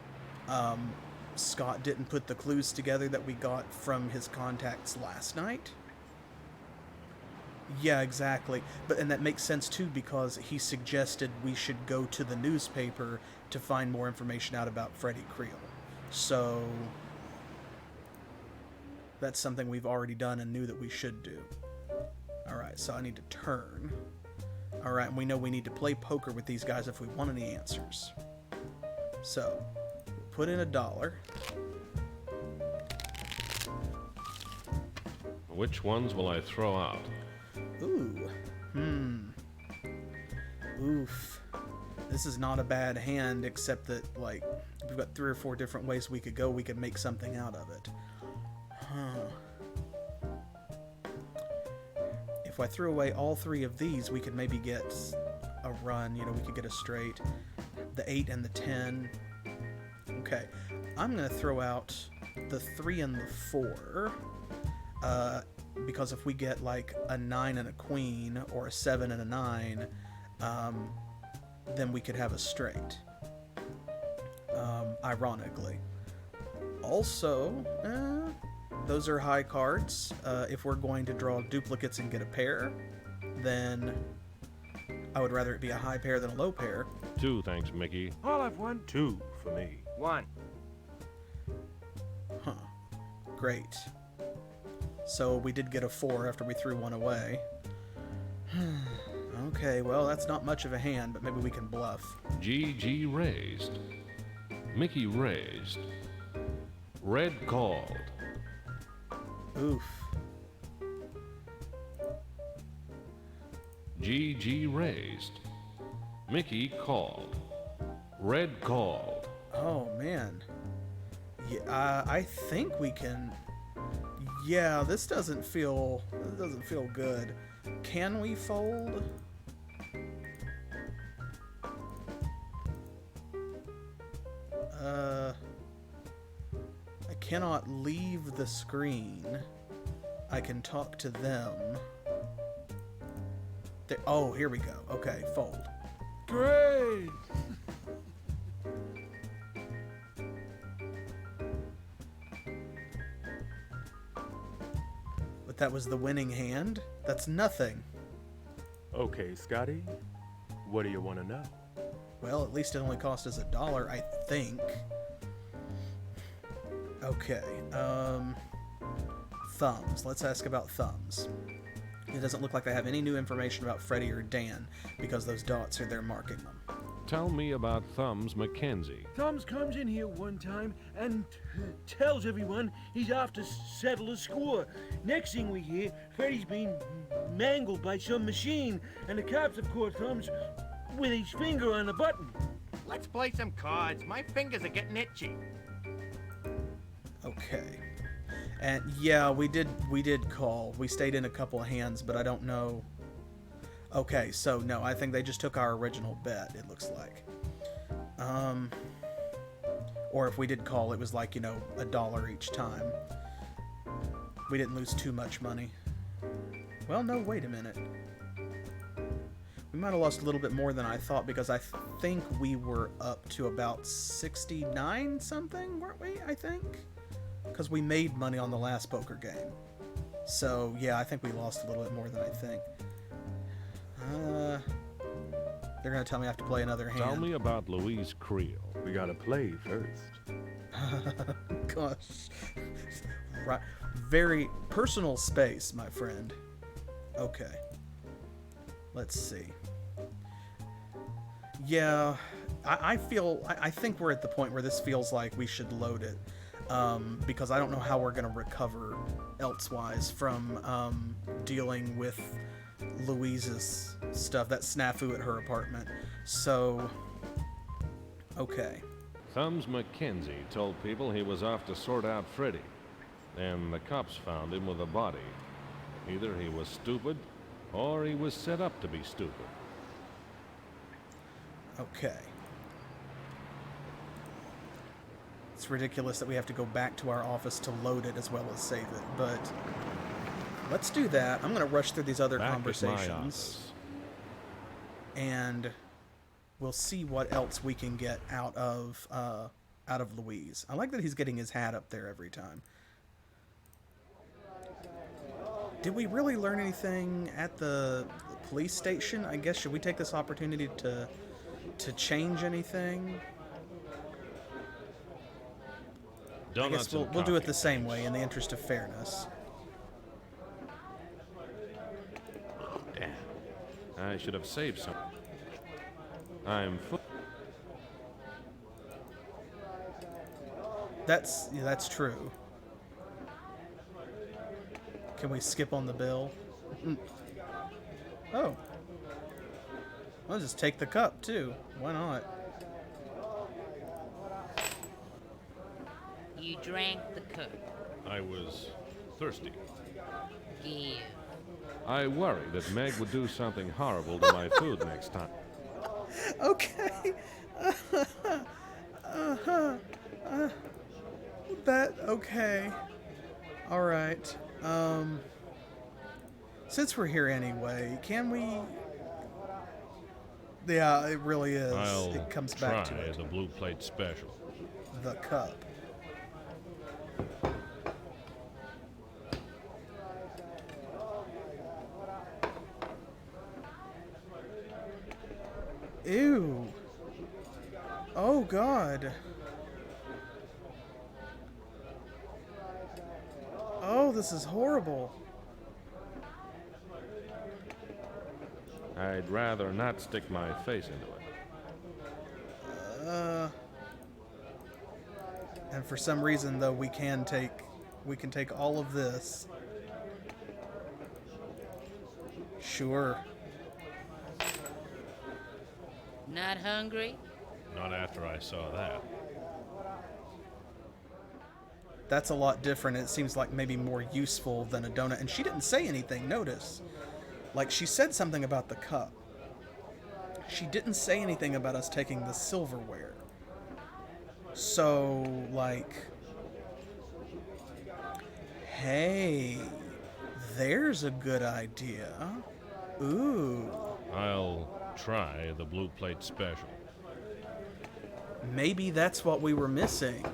Scott didn't put the clues together that we got from his contacts last night. Yeah, exactly. And that makes sense too because he suggested we should go to the newspaper to find more information out about Freddy Creel. So that's something we've already done and knew that we should do. Alright, so I need to turn. Alright, and we know we need to play poker with these guys if we want any answers. So, put in $1. Which ones will I throw out? Ooh. Oof. This is not a bad hand, except that, like, we've got 3 or 4 different ways we could go. We could make something out of it. If I threw away all 3 of these, we could maybe get a run. You know, we could get a straight. The 8 and the 10. Okay. I'm going to throw out the 3 and the 4. Because if we get like a 9 and a queen, or a 7 and a 9, then we could have a straight. Ironically. Also, those are high cards. If we're going to draw duplicates and get a pair, then I would rather it be a high pair than a low pair. 2, thanks, Mickey. I'll have 1. 2 for me. 1. Huh. Great. So we did get a 4 after we threw 1 away. Okay, well, that's not much of a hand, but maybe we can bluff. GG raised. Mickey raised. Red called. Oof. GG raised. Mickey called. Red called. Oh, man. Yeah, I think we can... Yeah, this doesn't feel good. Can we fold? I cannot leave the screen. I can talk to them. Oh, here we go. Okay, fold. Great! But that was the winning hand? That's nothing. Okay, Scotty. What do you want to know? Well, at least it only cost us $1, I think. Okay, thumbs. Let's ask about thumbs. It doesn't look like they have any new information about Freddy or Dan, because those dots are there marking them. Tell me about Thumbs Mackenzie. Thumbs comes in here one time and tells everyone he's off to settle a score. Next thing we hear, Freddy's being mangled by some machine, and the cops have caught Thumbs with his finger on the button. Let's play some cards. My fingers are getting itchy. Okay. And yeah, we did call. We stayed in a couple of hands, but I don't know. Okay, so no, I think they just took our original bet, it looks like. Or if we did call, it was like, you know, $1 each time. We didn't lose too much money. Well, no, wait a minute. We might have lost a little bit more than I thought, because I think we were up to about 69 something, weren't we? I think? Because we made money on the last poker game. So, yeah, I think we lost a little bit more than I think. They're going to tell me I have to play another hand. Tell me about Louise Creel. We got to play first. Gosh. Right. Very personal space, my friend. Okay. Let's see. Yeah, I think we're at the point where this feels like we should load it. Because I don't know how we're going to recover elsewise from dealing with Louise's stuff, that snafu at her apartment. So, okay. Thumbs Mackenzie told people he was off to sort out Freddy, and the cops found him with a body. Either he was stupid, or he was set up to be stupid. Okay. It's ridiculous that we have to go back to our office to load it as well as save it, but let's do that. I'm going to rush through these other conversations, and we'll see what else we can get out of Louise. I like that he's getting his hat up there every time. Did we really learn anything at the police station? I guess, should we take this opportunity to change anything? I guess we'll do it the same way in the interest of fairness. Oh, damn. I should have saved some. I'm That's true. Can we skip on the bill? Oh. I'll just take the cup, too. Why not? You drank the cup. I was thirsty. Give. I worried that Meg would do something horrible to my food next time. Okay. Okay. All right. Since we're here anyway, can we... Yeah, it really is. It comes back to it. The blue plate special. The cup. Ew. Oh, God. Oh, this is horrible. I'd rather not stick my face into it. And for some reason, though, we can take all of this. Sure. Not hungry? Not after I saw that. That's a lot different. It seems like maybe more useful than a donut. And she didn't say anything, notice. Like, she said something about the cup. She didn't say anything about us taking the silverware. So, like... Hey, there's a good idea. Ooh. I'll try the blue plate special. Maybe that's what we were missing.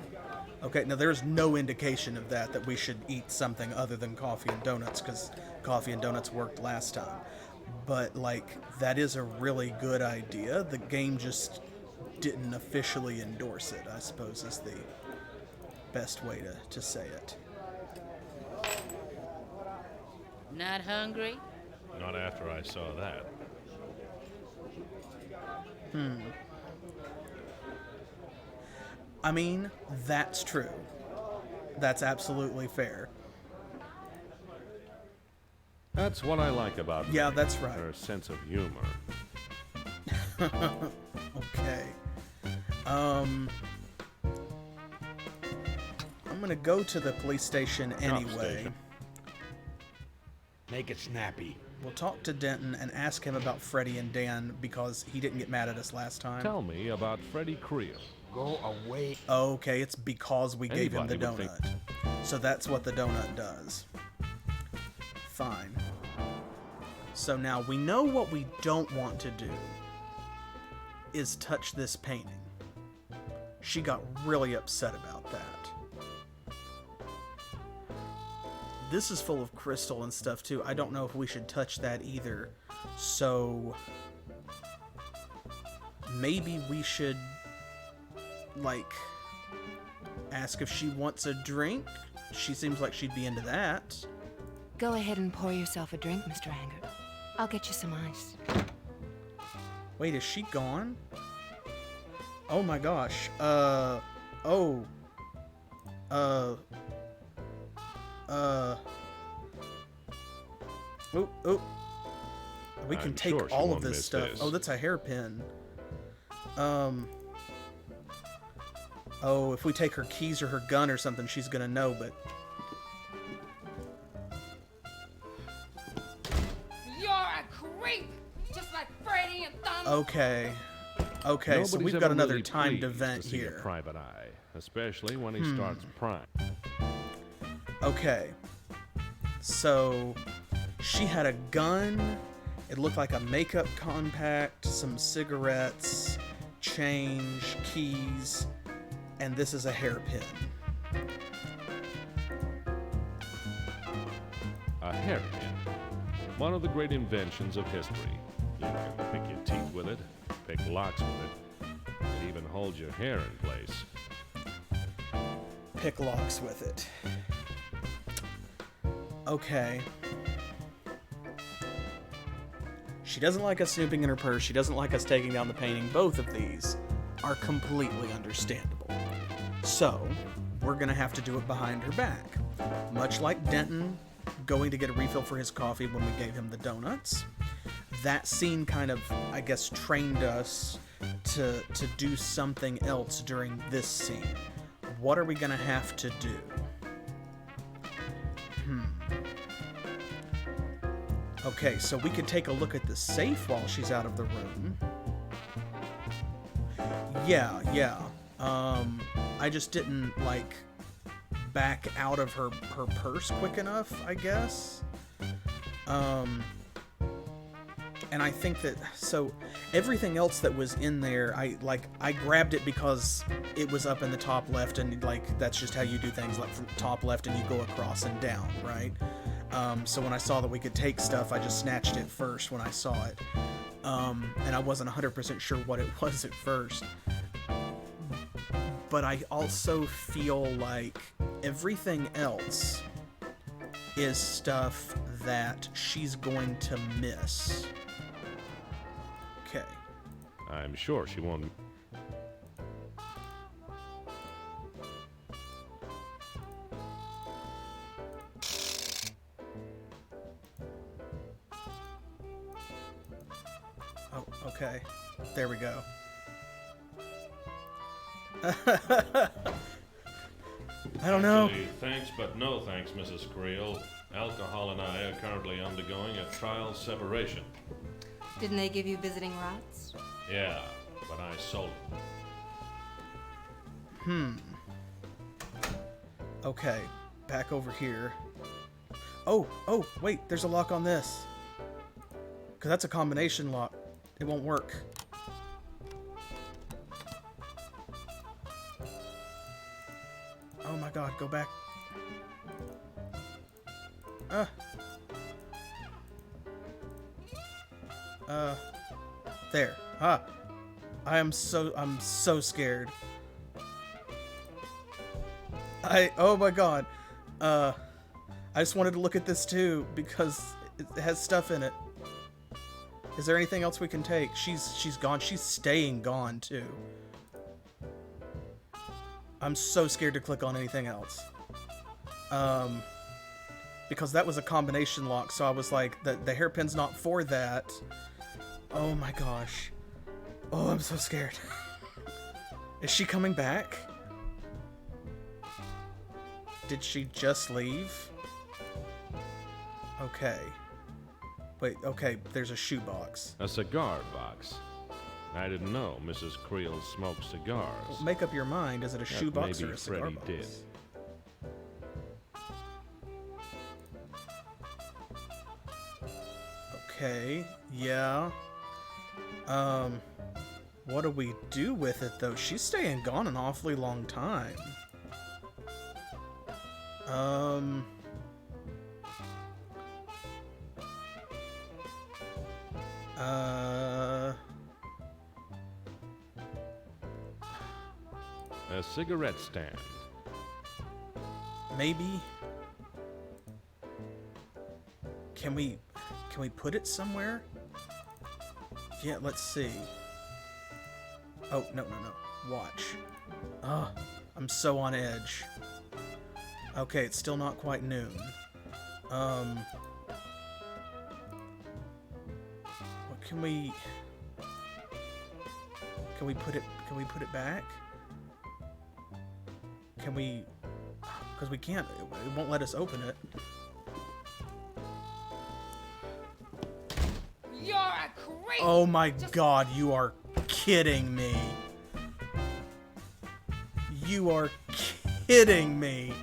Okay, now there's no indication of that we should eat something other than coffee and donuts, because coffee and donuts worked last time. But, like, that is a really good idea. The game just didn't officially endorse it, I suppose, is the best way to say it. Not hungry? Not after I saw that. I mean, that's true. That's absolutely fair. That's what I like about her. Yeah, that's right. Her sense of humor. Okay. I'm gonna go to the police station anyway. Make it snappy. We'll talk to Denton and ask him about Freddy and Dan, because he didn't get mad at us last time. Tell me about Freddy Creel. Go away. Okay, it's because we gave him the Anybody would donut. So that's what the donut does. Fine. So now we know what we don't want to do is touch this painting. She got really upset about that. This is full of crystal and stuff too. I don't know if we should touch that either. So maybe we should, like, ask if she wants a drink. She seems like she'd be into that. Go ahead and pour yourself a drink, Mr. Anger. I'll get you some ice. Wait, is she gone? Oh my gosh. We can take sure she all of won't this miss stuff. this. Oh, that's a hairpin. Oh, if we take her keys or her gun or something, she's gonna know, but... thumbs. Okay. Okay, so Nobody's we've ever got another really timed pleased event to see here. a private eye, especially when he starts prying. Okay. So, she had a gun. It looked like a makeup compact, some cigarettes, change, keys, and this is a hairpin. A hairpin. One of the great inventions of history. You can pick your teeth with it, pick locks with it, and even hold your hair in place. Pick locks with it. Okay. She doesn't like us snooping in her purse. She doesn't like us taking down the painting. Both of these are completely understandable. So, we're going to have to do it behind her back. Much like Denton going to get a refill for his coffee when we gave him the donuts. That scene kind of, I guess, trained us to do something else during this scene. What are we going to have to do? Okay, so we could take a look at the safe while she's out of the room. Yeah. I just didn't, like, back out of her purse quick enough, I guess. And I think that, so everything else that was in there, I grabbed it because it was up in the top left, and like that's just how you do things, like from top left and you go across and down, right? So when I saw that we could take stuff, I just snatched it first when I saw it. And I wasn't 100% sure what it was at first. But I also feel like everything else is stuff that she's going to miss. Okay. I'm sure she won't. Oh, okay. There we go. I don't know. Actually, thanks, but no thanks, Mrs. Creel. Alcohol and I are currently undergoing a trial separation. Didn't they give you visiting rights? Yeah, but I sold them. Okay, back over here. Oh, wait, there's a lock on this. Because that's a combination lock. It won't work. Oh my god, go back. There. I'm so scared. Oh my god. I just wanted to look at this too because it has stuff in it. Is there anything else we can take? She's gone. She's staying gone too. I'm so scared to click on anything else. Because that was a combination lock, so I was like, the hairpin's not for that. Oh my gosh. Oh, I'm so scared. Is she coming back? Did she just leave? Okay. Wait, okay, there's a shoebox. A cigar box. I didn't know Mrs. Creel smoked cigars. Well, make up your mind. Is it a shoebox maybe or a cigar Freddy box? did. Okay, yeah. What do we do with it though? She's staying gone an awfully long time. A cigarette stand. Maybe. Can we put it somewhere? Yeah, let's see. Oh, no. Watch. I'm so on edge. Okay, it's still not quite noon. What can we put it back? Can we, because we can't, it won't let us open it. You're a Oh my god, you are kidding me. You are kidding me.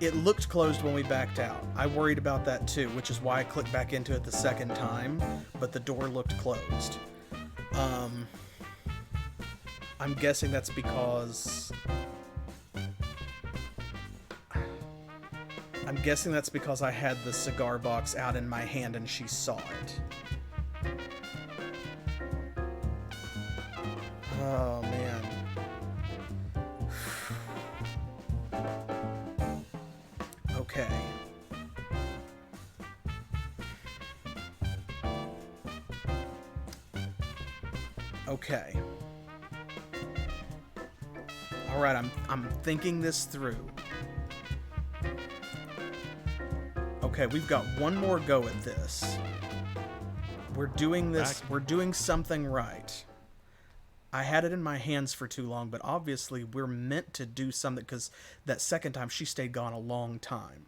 It looked closed when we backed out. I worried about that too, which is why I clicked back into it the second time, but the door looked closed. I'm guessing that's because... I had the cigar box out in my hand and she saw it. Oh, man. Okay. Okay. All right, I'm thinking this through. Okay, we've got one more go at this. We're doing this. We're doing something right. I had it in my hands for too long, but obviously we're meant to do something because that second time she stayed gone a long time.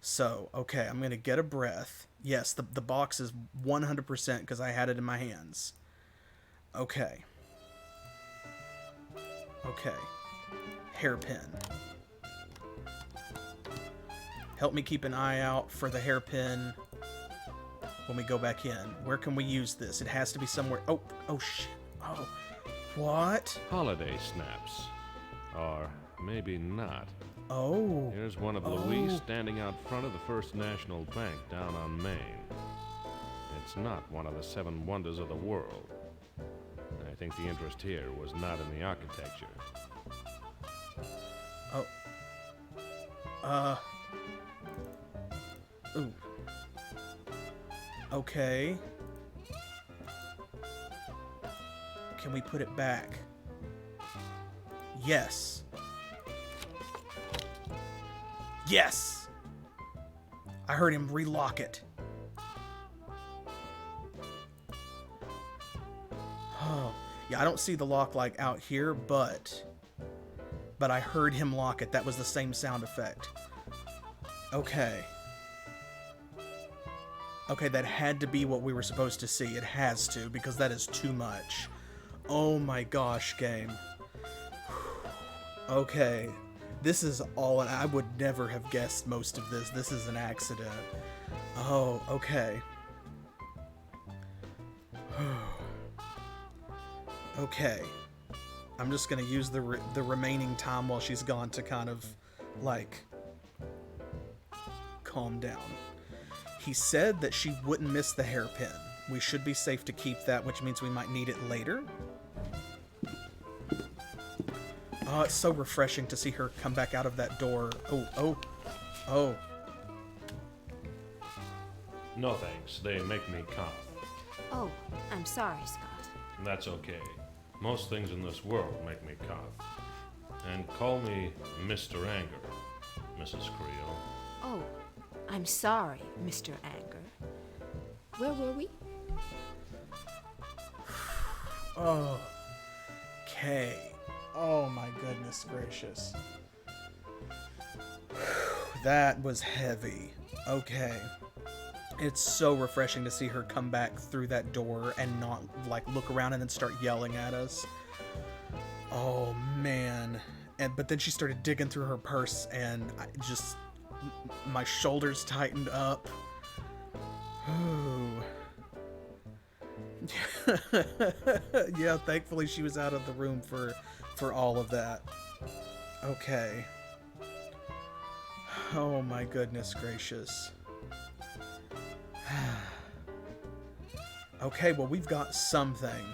So, okay, I'm going to get a breath. Yes, the box is 100% because I had it in my hands. Okay. Okay. Hairpin. Help me keep an eye out for the hairpin when we go back in. Where can we use this? It has to be somewhere. Oh shit. Oh. What? Holiday snaps. Or maybe not. Oh. Here's one of Louise standing out front of the First National Bank down on Main. It's not one of the 7 wonders of the world. I think the interest here was not in the architecture. Ooh. Okay. Can we put it back? Yes. Yes! I heard him relock it. Oh. Yeah, I don't see the lock like out here, but I heard him lock it. That was the same sound effect. Okay. Okay, that had to be what we were supposed to see. It has to, because that is too much. Oh my gosh, game. Okay. This is all, and I would never have guessed most of this. This is an accident. Oh, okay. Okay. I'm just gonna use the remaining time while she's gone to kind of, like, calm down. He said that she wouldn't miss the hairpin. We should be safe to keep that, which means we might need it later. Oh, it's so refreshing to see her come back out of that door. Oh. No thanks. They make me cough. Oh, I'm sorry, Scott. That's okay. Most things in this world make me cough. And call me Mr. Anger, Mrs. Creel. Oh, I'm sorry, Mr. Anger. Where were we? Oh. Okay. Oh my goodness gracious. That was heavy. Okay. It's so refreshing to see her come back through that door and not, like, look around and then start yelling at us. Oh, man. But then she started digging through her purse and my shoulders tightened up. Ooh. Yeah, thankfully she was out of the room for all of that. Okay. Oh my goodness gracious. Okay, well, we've got something,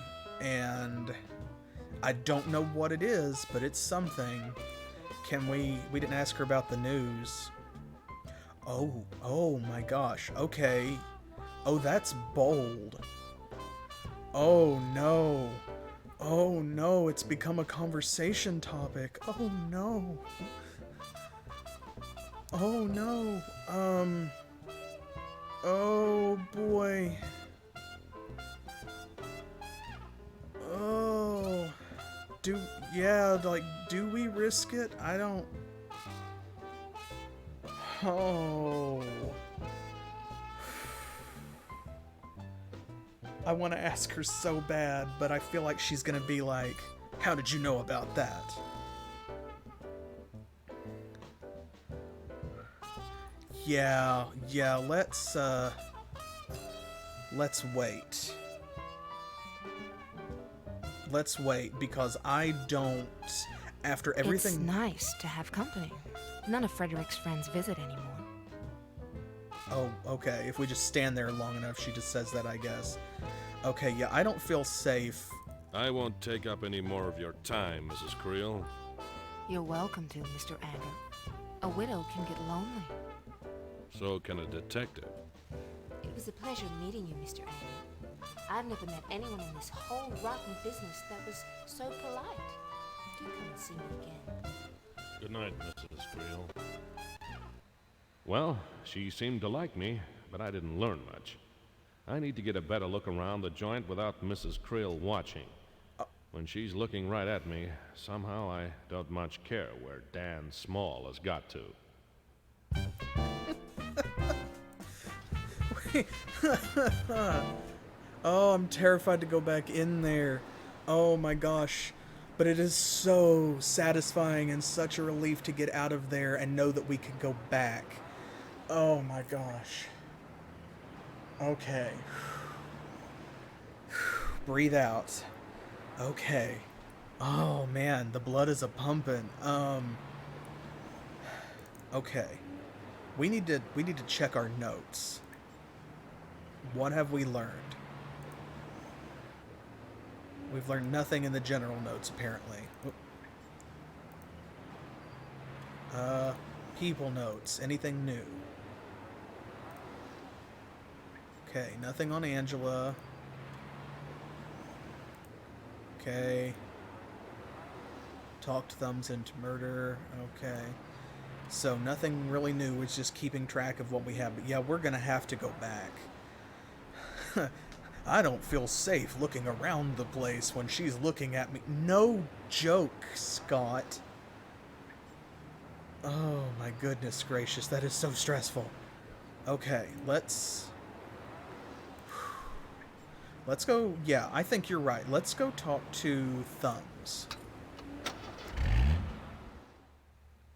and I don't know what it is, but it's something. Can we didn't ask her about the news. Oh my gosh, okay. Oh, that's bold. Oh no, it's become a conversation topic. Oh no. Oh boy. do we risk it? I don't... Oh... I want to ask her so bad, but I feel like she's gonna be like, how did you know about that? Yeah, let's wait. Let's wait, because I don't... After everything... It's nice to have company. None of Frederick's friends visit anymore. Oh, okay. If we just stand there long enough, she just says that, I guess. Okay, yeah, I don't feel safe. I won't take up any more of your time, Mrs. Creel. You're welcome to, Mr. Anger. A widow can get lonely. So can a detective. It was a pleasure meeting you, Mr. Anger. I've never met anyone in this whole rotten business that was so polite. Do come and see me again. Good night, Mrs. Creel. Well, she seemed to like me, but I didn't learn much. I need to get a better look around the joint without Mrs. Creel watching. When she's looking right at me, somehow I don't much care where Dan Small has got to. Oh, I'm terrified to go back in there. Oh my gosh. But it is so satisfying and such a relief to get out of there and know that we can go back. Oh my gosh. Okay. Breathe out. Okay. Oh man, the blood is a-pumping. Okay. We need to check our notes. What have we learned? We've learned nothing in the general notes, apparently. People notes. Anything new? Okay, nothing on Angela. Okay. Talked thumbs into murder. Okay. So nothing really new. It's just keeping track of what we have. But yeah, we're going to have to go back. I don't feel safe looking around the place when she's looking at me. No joke, Scott. Oh my goodness gracious, that is so stressful. Okay, let's go. Yeah, I think you're right. Let's go talk to Thumbs.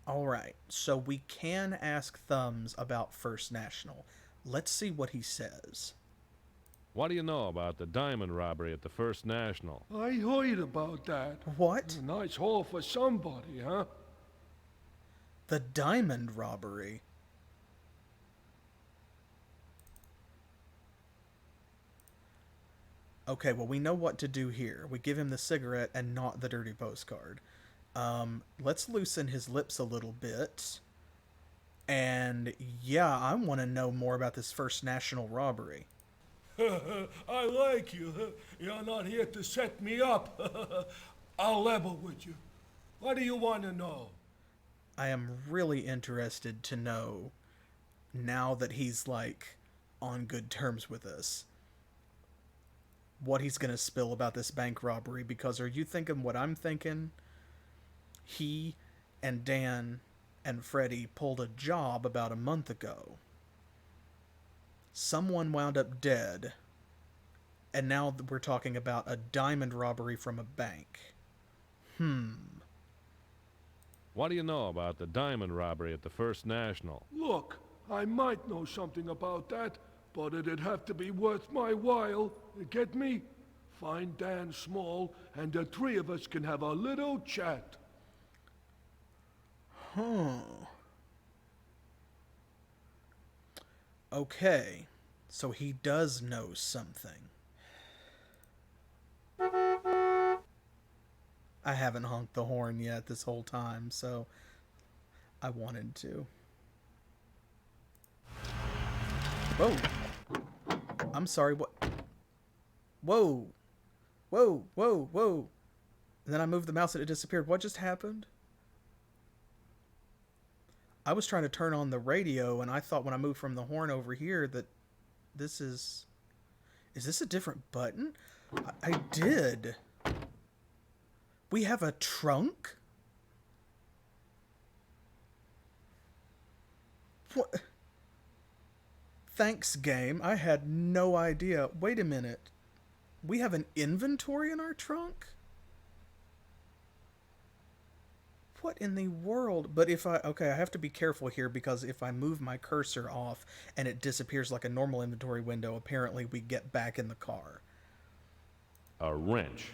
Alright, so we can ask Thumbs about First National. Let's see what he says. What do you know about the diamond robbery at the First National? I heard about that. What? A nice haul for somebody, huh? The diamond robbery? Okay, well, we know what to do here. We give him the cigarette and not the dirty postcard. Let's loosen his lips a little bit. And, yeah, I want to know more about this First National robbery. I like you. You're not here to set me up. I'll level with you. What do you want to know? I am really interested to know, now that he's, like, on good terms with us, what he's going to spill about this bank robbery, because are you thinking what I'm thinking? He and Dan and Freddy pulled a job about a month ago. Someone wound up dead, and now we're talking about a diamond robbery from a bank. What do you know about the diamond robbery at the First National? Look, I might know something about that, but it'd have to be worth my while. You get me? Find Dan Small, and the three of us can have a little chat. Okay, so he does know something. I haven't honked the horn yet this whole time, so I wanted to. Whoa. I'm sorry, what? Whoa. Whoa, whoa, whoa. And then I moved the mouse and it disappeared. What just happened? I was trying to turn on the radio, and I thought when I moved from the horn over here that this is... Is this a different button? I did. We have a trunk? What? Thanks, game. I had no idea. Wait a minute. We have an inventory in our trunk? What in the world? But if I... Okay, I have to be careful here because if I move my cursor off and it disappears like a normal inventory window, apparently we get back in the car. A wrench.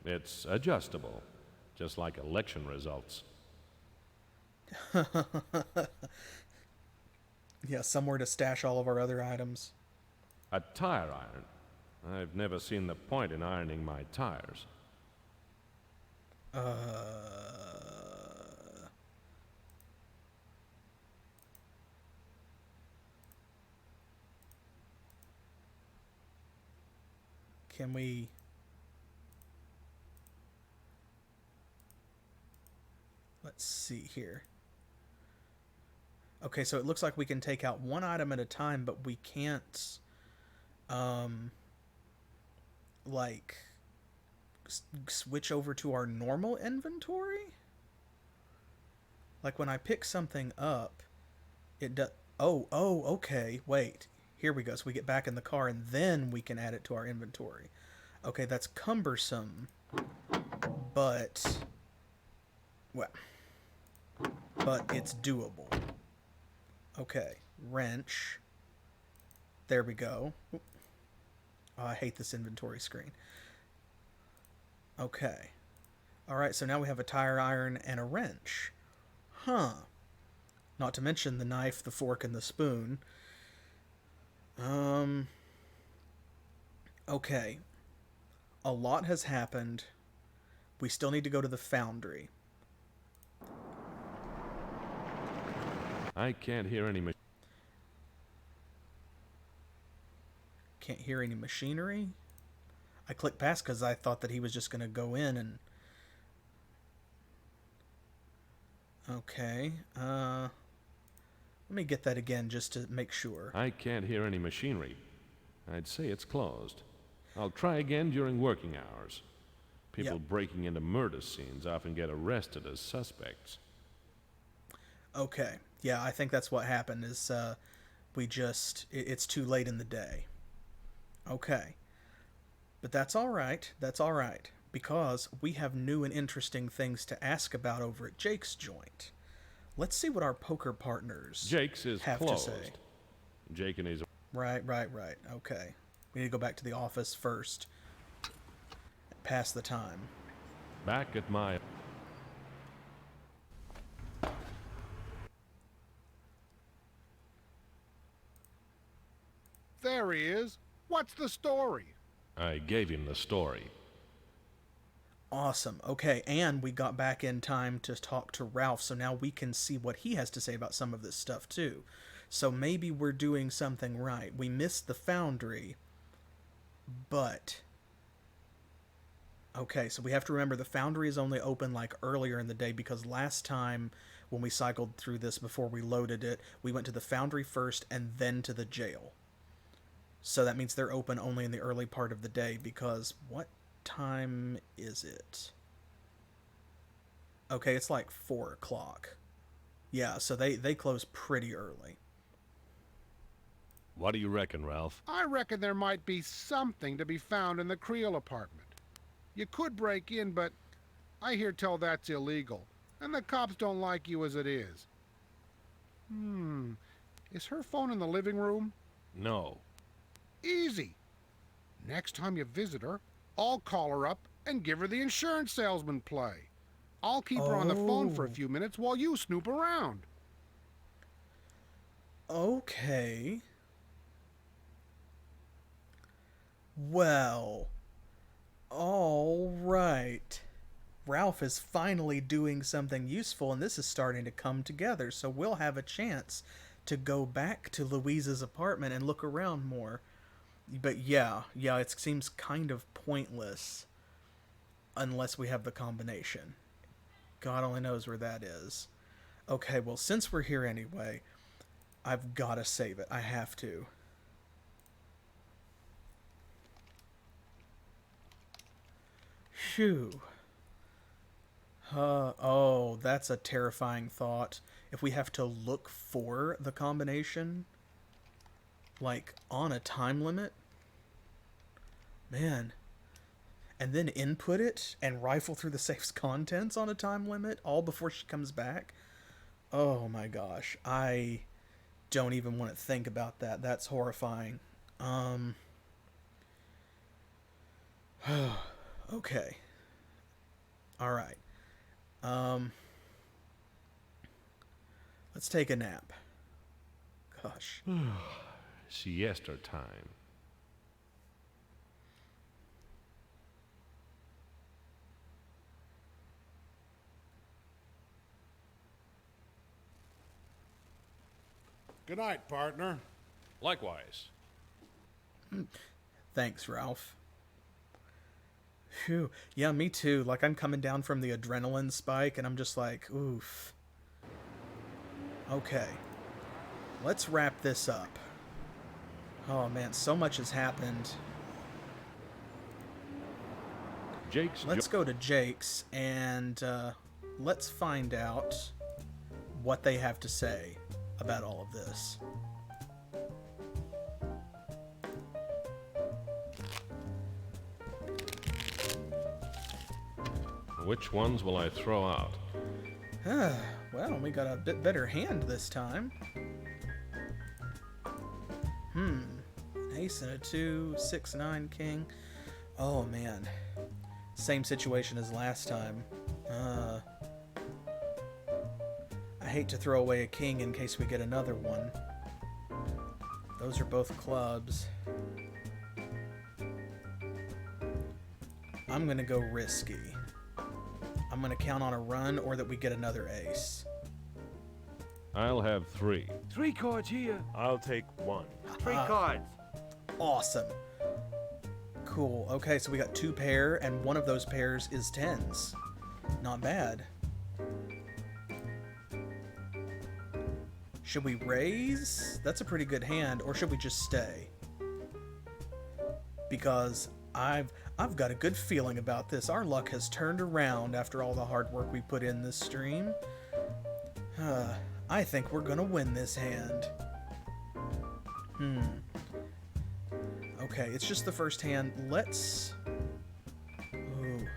It's adjustable, just like election results. Yeah, somewhere to stash all of our other items. A tire iron. I've never seen the point in ironing my tires. Can we... Let's see here. Okay, so it looks like we can take out one item at a time, but we can't, like, switch over to our normal inventory? Like, when I pick something up, it does... Oh, okay, wait. Here we go. So we get back in the car, and then we can add it to our inventory. Okay, that's cumbersome, but... Well... But it's doable. Okay, wrench. There we go. Oh, I hate this inventory screen. Okay. Alright, so now we have a tire iron and a wrench. Huh. Not to mention the knife, the fork, and the spoon. Okay. A lot has happened. We still need to go to the foundry. I can't hear any Can't hear any machinery? I clicked past because I thought that he was just going to go in and... Okay. Let me get that again just to make sure. I can't hear any machinery. I'd say it's closed. I'll try again during working hours. People breaking into murder scenes often get arrested as suspects. Okay. Yeah, I think that's what happened is it's too late in the day. Okay. But that's all right. That's all right. Because we have new and interesting things to ask about over at Jake's joint. Let's see what our poker partners Jake's is have closed. to say. Jake and his... Right. Okay. We need to go back to the office first. Pass the time. Back at my... There he is. What's the story? I gave him the story. Awesome. Okay, and we got back in time to talk to Ralph, so now we can see what he has to say about some of this stuff, too. So maybe we're doing something right. We missed the foundry, but... Okay, so we have to remember the foundry is only open, like, earlier in the day, because last time, when we cycled through this before we loaded it, we went to the foundry first and then to the jail. So that means they're open only in the early part of the day, because what time is it? Okay, it's like 4 o'clock. Yeah, so they close pretty early. What do you reckon, Ralph? I reckon there might be something to be found in the Creel apartment. You could break in, but I hear tell that's illegal, and the cops don't like you as it is. Is her phone in the living room? No. Easy. Next time you visit her, I'll call her up and give her the insurance salesman play. I'll keep her on the phone for a few minutes while you snoop around. Okay. Well, all right. Ralph is finally doing something useful, and this is starting to come together, so we'll have a chance to go back to Louise's apartment and look around more. But yeah, it seems kind of pointless unless we have the combination. God only knows where that is. Okay, well, since we're here anyway, I've got to save it. I have to. Phew. Oh, that's a terrifying thought. If we have to look for the combination, like, on a time limit, man, and then input it and rifle through the safe's contents on a time limit, all before she comes back. Oh my gosh, I don't even want to think about that. That's horrifying. Okay. All right. Let's take a nap. Gosh. Siesta time. Good night, partner. Likewise. Thanks, Ralph. Phew. Yeah, me too. Like, I'm coming down from the adrenaline spike, and I'm just like, oof. Okay. Let's wrap this up. Oh, man, so much has happened. Let's go to Jake's, and let's find out what they have to say about all of this. Which ones will I throw out? Well, we got a bit better hand this time. An ace and a 2, 6, 9, king. Oh, man. Same situation as last time. I hate to throw away a king in case we get another one. Those are both clubs. I'm gonna go risky. I'm gonna count on a run or that we get another ace. I'll have 3. 3 cards here. I'll take 1. 3 cards. Awesome. Cool. Okay, so we got 2 pair, and one of those pairs is 10s. Not bad. Should we raise? That's a pretty good hand, or should we just stay? Because I've got a good feeling about this. Our luck has turned around after all the hard work we put in this stream. I think we're gonna win this hand. Okay, it's just the first hand. Let's... Ooh.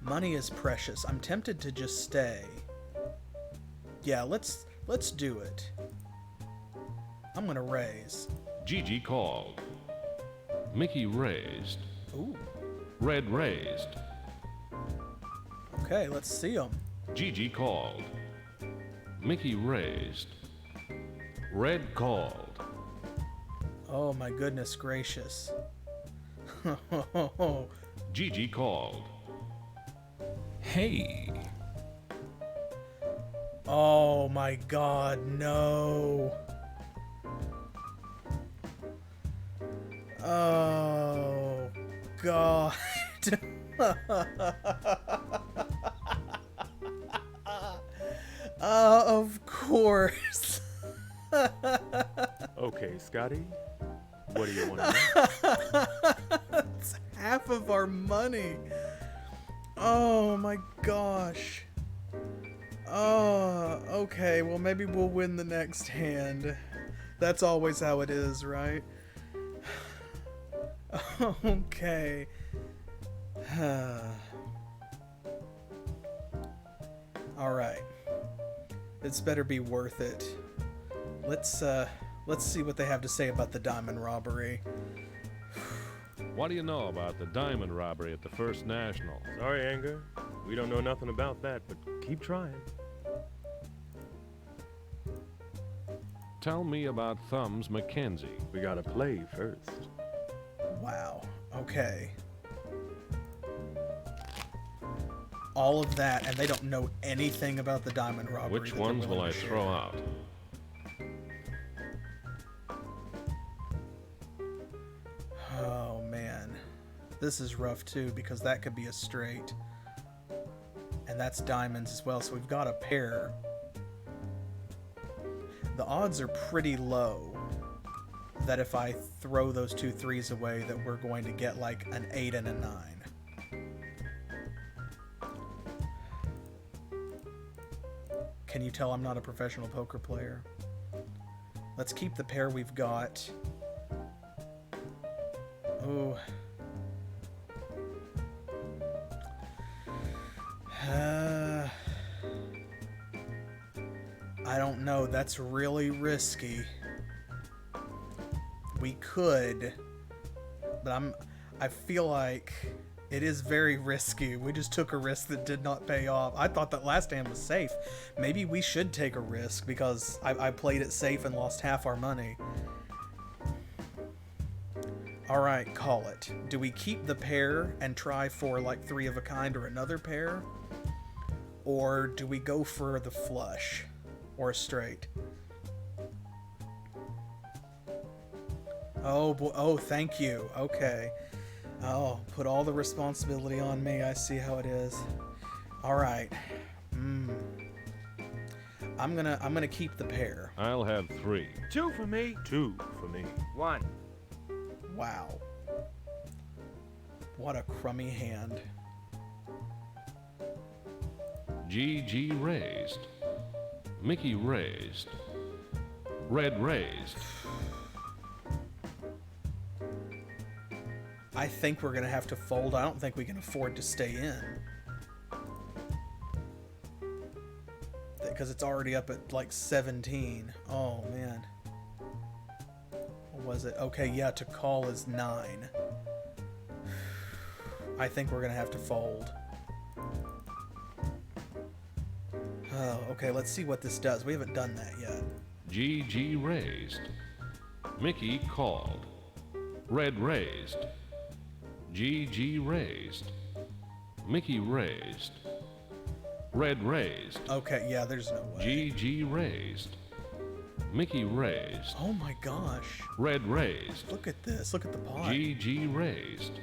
Money is precious. I'm tempted to just stay. Yeah, let's do it. I'm gonna raise. Gigi called. Mickey raised. Ooh. Red raised. Okay, let's see them. Gigi called. Mickey raised. Red called. Oh my goodness gracious. Gigi called. Hey. Oh my god, no. Oh god. Of course. Okay, Scotty. What do you want to know? That's half of our money. Oh my gosh. Oh, okay. Well, maybe we'll win the next hand. That's always how it is, right? Okay. All right. It's better be worth it. Let's see what they have to say about the diamond robbery. What do you know about the diamond robbery at the First National? Sorry, Anger. We don't know nothing about that, but keep trying. Tell me about Thumbs Mackenzie. We gotta play first. Wow. Okay. All of that, and they don't know anything about the diamond robbery. Which ones will I throw out? Oh man, this is rough too because that could be a straight, and that's diamonds as well. So we've got a pair. The odds are pretty low that if I throw those 2 3s away, that we're going to get like an 8 and a 9. Can you tell I'm not a professional poker player? Let's keep the pair we've got. Oh. I don't know. That's really risky. We could, but I feel like it is very risky. We just took a risk that did not pay off. I thought that last hand was safe. Maybe we should take a risk because I played it safe and lost half our money. Alright, call it. Do we keep the pair and try for like 3 of a kind or another pair? Or do we go for the flush? Or a straight? Oh, boy. Oh, thank you. Okay. Oh, put all the responsibility on me. I see how it is. Alright. I'm gonna keep the pair. I'll have 3. 2 for me. 2 for me. 1. Wow. What a crummy hand. GG raised. Mickey raised. Red raised. I think we're gonna have to fold. I don't think we can afford to stay in. Because it's already up at like 17. Oh man. What was it? Okay, yeah, to call is 9. I think we're gonna have to fold. Oh, okay, let's see what this does. We haven't done that yet. GG raised. Mickey called. Red raised. GG raised. Mickey raised. Red raised. Okay, yeah, there's no way. GG raised. Mickey raised. Oh my gosh. Red raised. Look at this. Look at the pot. GG raised.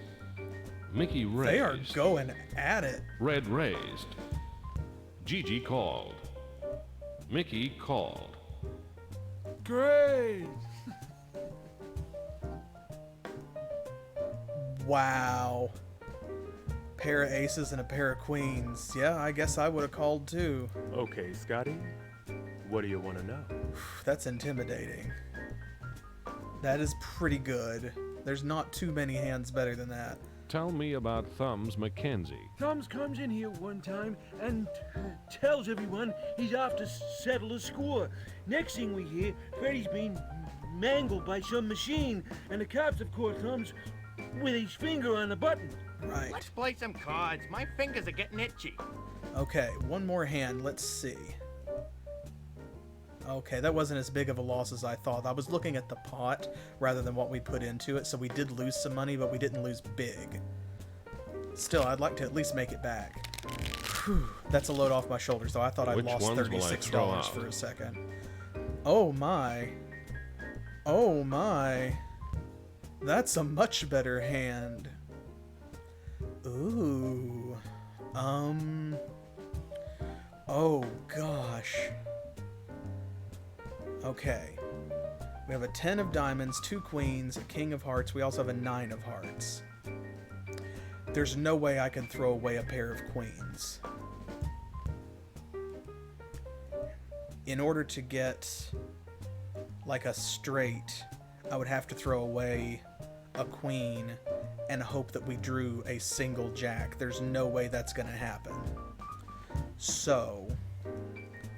Mickey raised. They are going at it. Red raised. GG called. Mickey called. Great! Wow. Pair of aces and a pair of queens. Yeah, I guess I would have called too. Okay, Scotty. What do you want to know? That's intimidating. That is pretty good. There's not too many hands better than that. Tell me about Thumbs Mackenzie. Thumbs comes in here one time and tells everyone he's off to settle a score. Next thing we hear, Freddy's being mangled by some machine, and the cops have caught Thumbs with his finger on the button. Right. Let's play some cards. My fingers are getting itchy. Okay, one more hand. Let's see. Okay, that wasn't as big of a loss as I thought. I was looking at the pot rather than what we put into it, so we did lose some money, but we didn't lose big. Still, I'd like to at least make it back. Whew, that's a load off my shoulders, though. I thought I Which lost ones will I throw $36 out? for a second. Oh my. Oh my. That's a much better hand. Ooh. Oh gosh. Okay. We have a 10 of diamonds, 2 queens, a king of hearts. We also have a 9 of hearts. There's no way I can throw away a pair of queens. In order to get like a straight, I would have to throw away a queen and hope that we drew a single jack. There's no way that's going to happen. So,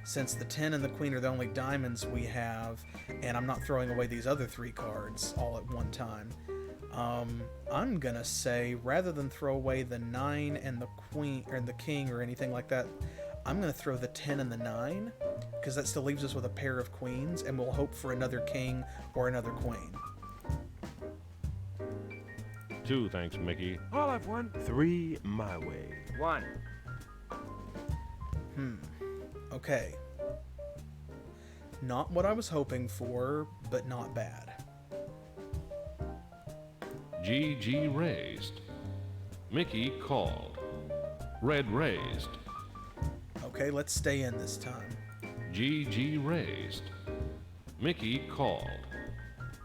since the 10 and the queen are the only diamonds we have, and I'm not throwing away these other 3 cards all at one time, I'm gonna say, rather than throw away the 9 and the queen, or the king or anything like that, I'm gonna throw the 10 and the 9, because that still leaves us with a pair of queens, and we'll hope for another king or another queen. 2, thanks, Mickey. I'll have 1. 3 my way. 1. Okay. Not what I was hoping for, but not bad. GG raised. Mickey called. Red raised. Okay, let's stay in this time. GG raised. Mickey called.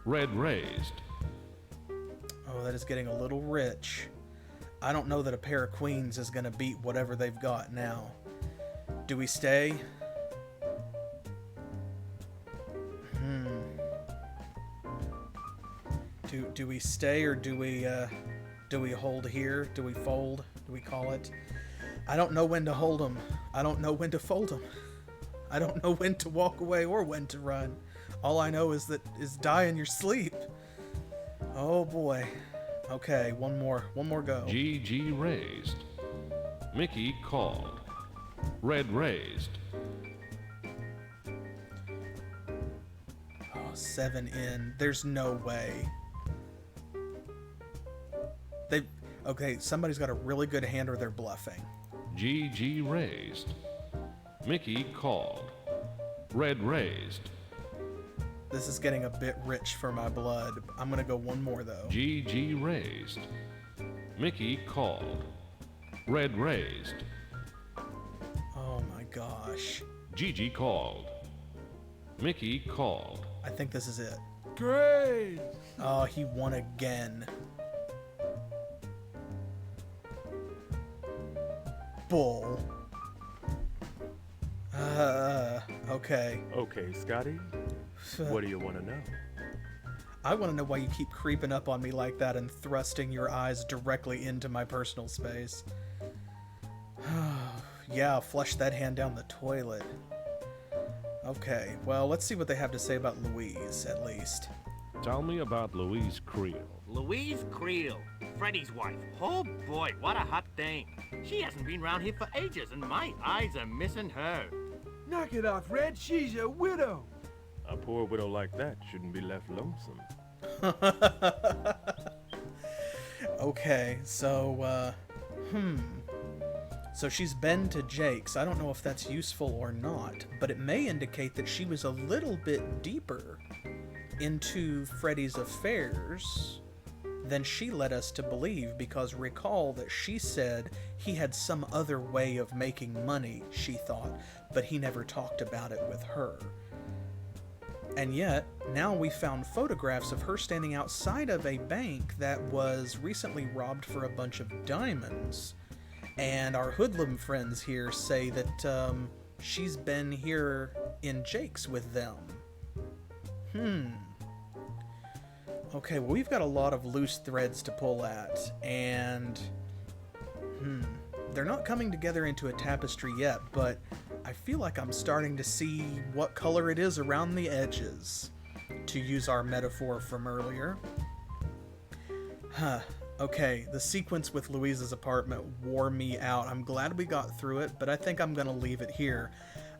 Red raised. Oh, that is getting a little rich. I don't know that a pair of queens is going to beat whatever they've got now. Do we stay? Do we stay or do we hold here? Do we fold? Do we call it? I don't know when to hold them. I don't know when to fold them. I don't know when to walk away or when to run. All I know is die in your sleep. Oh boy. Okay, one more go. GG raised. Mickey called. Red raised. Oh, 7 in. There's no way. Okay, somebody's got a really good hand or they're bluffing. GG raised. Mickey called. Red raised. This is getting a bit rich for my blood. I'm gonna go one more though. GG raised. Mickey called. Red raised. Oh my gosh. GG called. Mickey called. I think this is it. Great! Oh, he won again. Bull. Okay. Okay, Scotty. What do you want to know? I want to know why you keep creeping up on me like that and thrusting your eyes directly into my personal space. Yeah, flush that hand down the toilet. Okay, well, let's see what they have to say about Louise, at least. Tell me about Louise Creel. Louise Creel, Freddy's wife. Oh boy, what a hot thing. She hasn't been around here for ages, and my eyes are missing her. Knock it off, Red. She's a widow. A poor widow like that shouldn't be left lonesome. Okay, so, So she's been to Jake's. I don't know if that's useful or not, but it may indicate that she was a little bit deeper into Freddy's affairs than she led us to believe, because recall that she said he had some other way of making money, she thought, but he never talked about it with her. And yet, now we found photographs of her standing outside of a bank that was recently robbed for a bunch of diamonds. And our hoodlum friends here say that she's been here in Jake's with them. Okay, well, we've got a lot of loose threads to pull at, and they're not coming together into a tapestry yet, but I feel like I'm starting to see what color it is around the edges, to use our metaphor from earlier. Okay, the sequence with Louise's apartment wore me out. I'm glad we got through it, but I think I'm going to leave it here.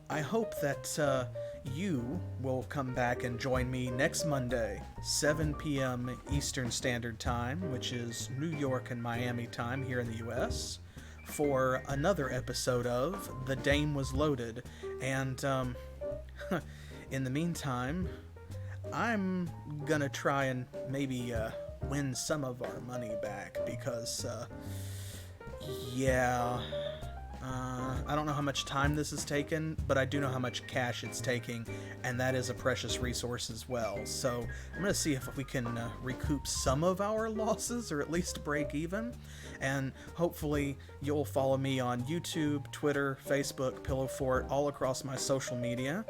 I hope that you will come back and join me next Monday, 7 p.m. Eastern Standard Time, which is New York and Miami time here in the U.S., for another episode of The Dame Was Loaded. And in the meantime, I'm gonna try and maybe win some of our money back, because I don't know how much time this has taken, but I do know how much cash it's taking, and that is a precious resource as well. So I'm going to see if we can recoup some of our losses, or at least break even. And hopefully you'll follow me on YouTube, Twitter, Facebook, Pillow Fort, all across my social media.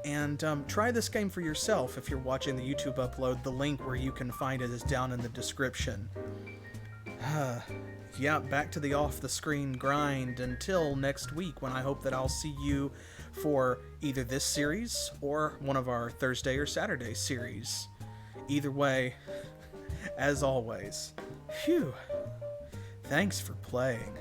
And try this game for yourself if you're watching the YouTube upload. The link where you can find it is down in the description. Yeah, back to the off-the-screen grind until next week, when I hope that I'll see you for either this series or one of our Thursday or Saturday series. Either way, as always, thanks for playing.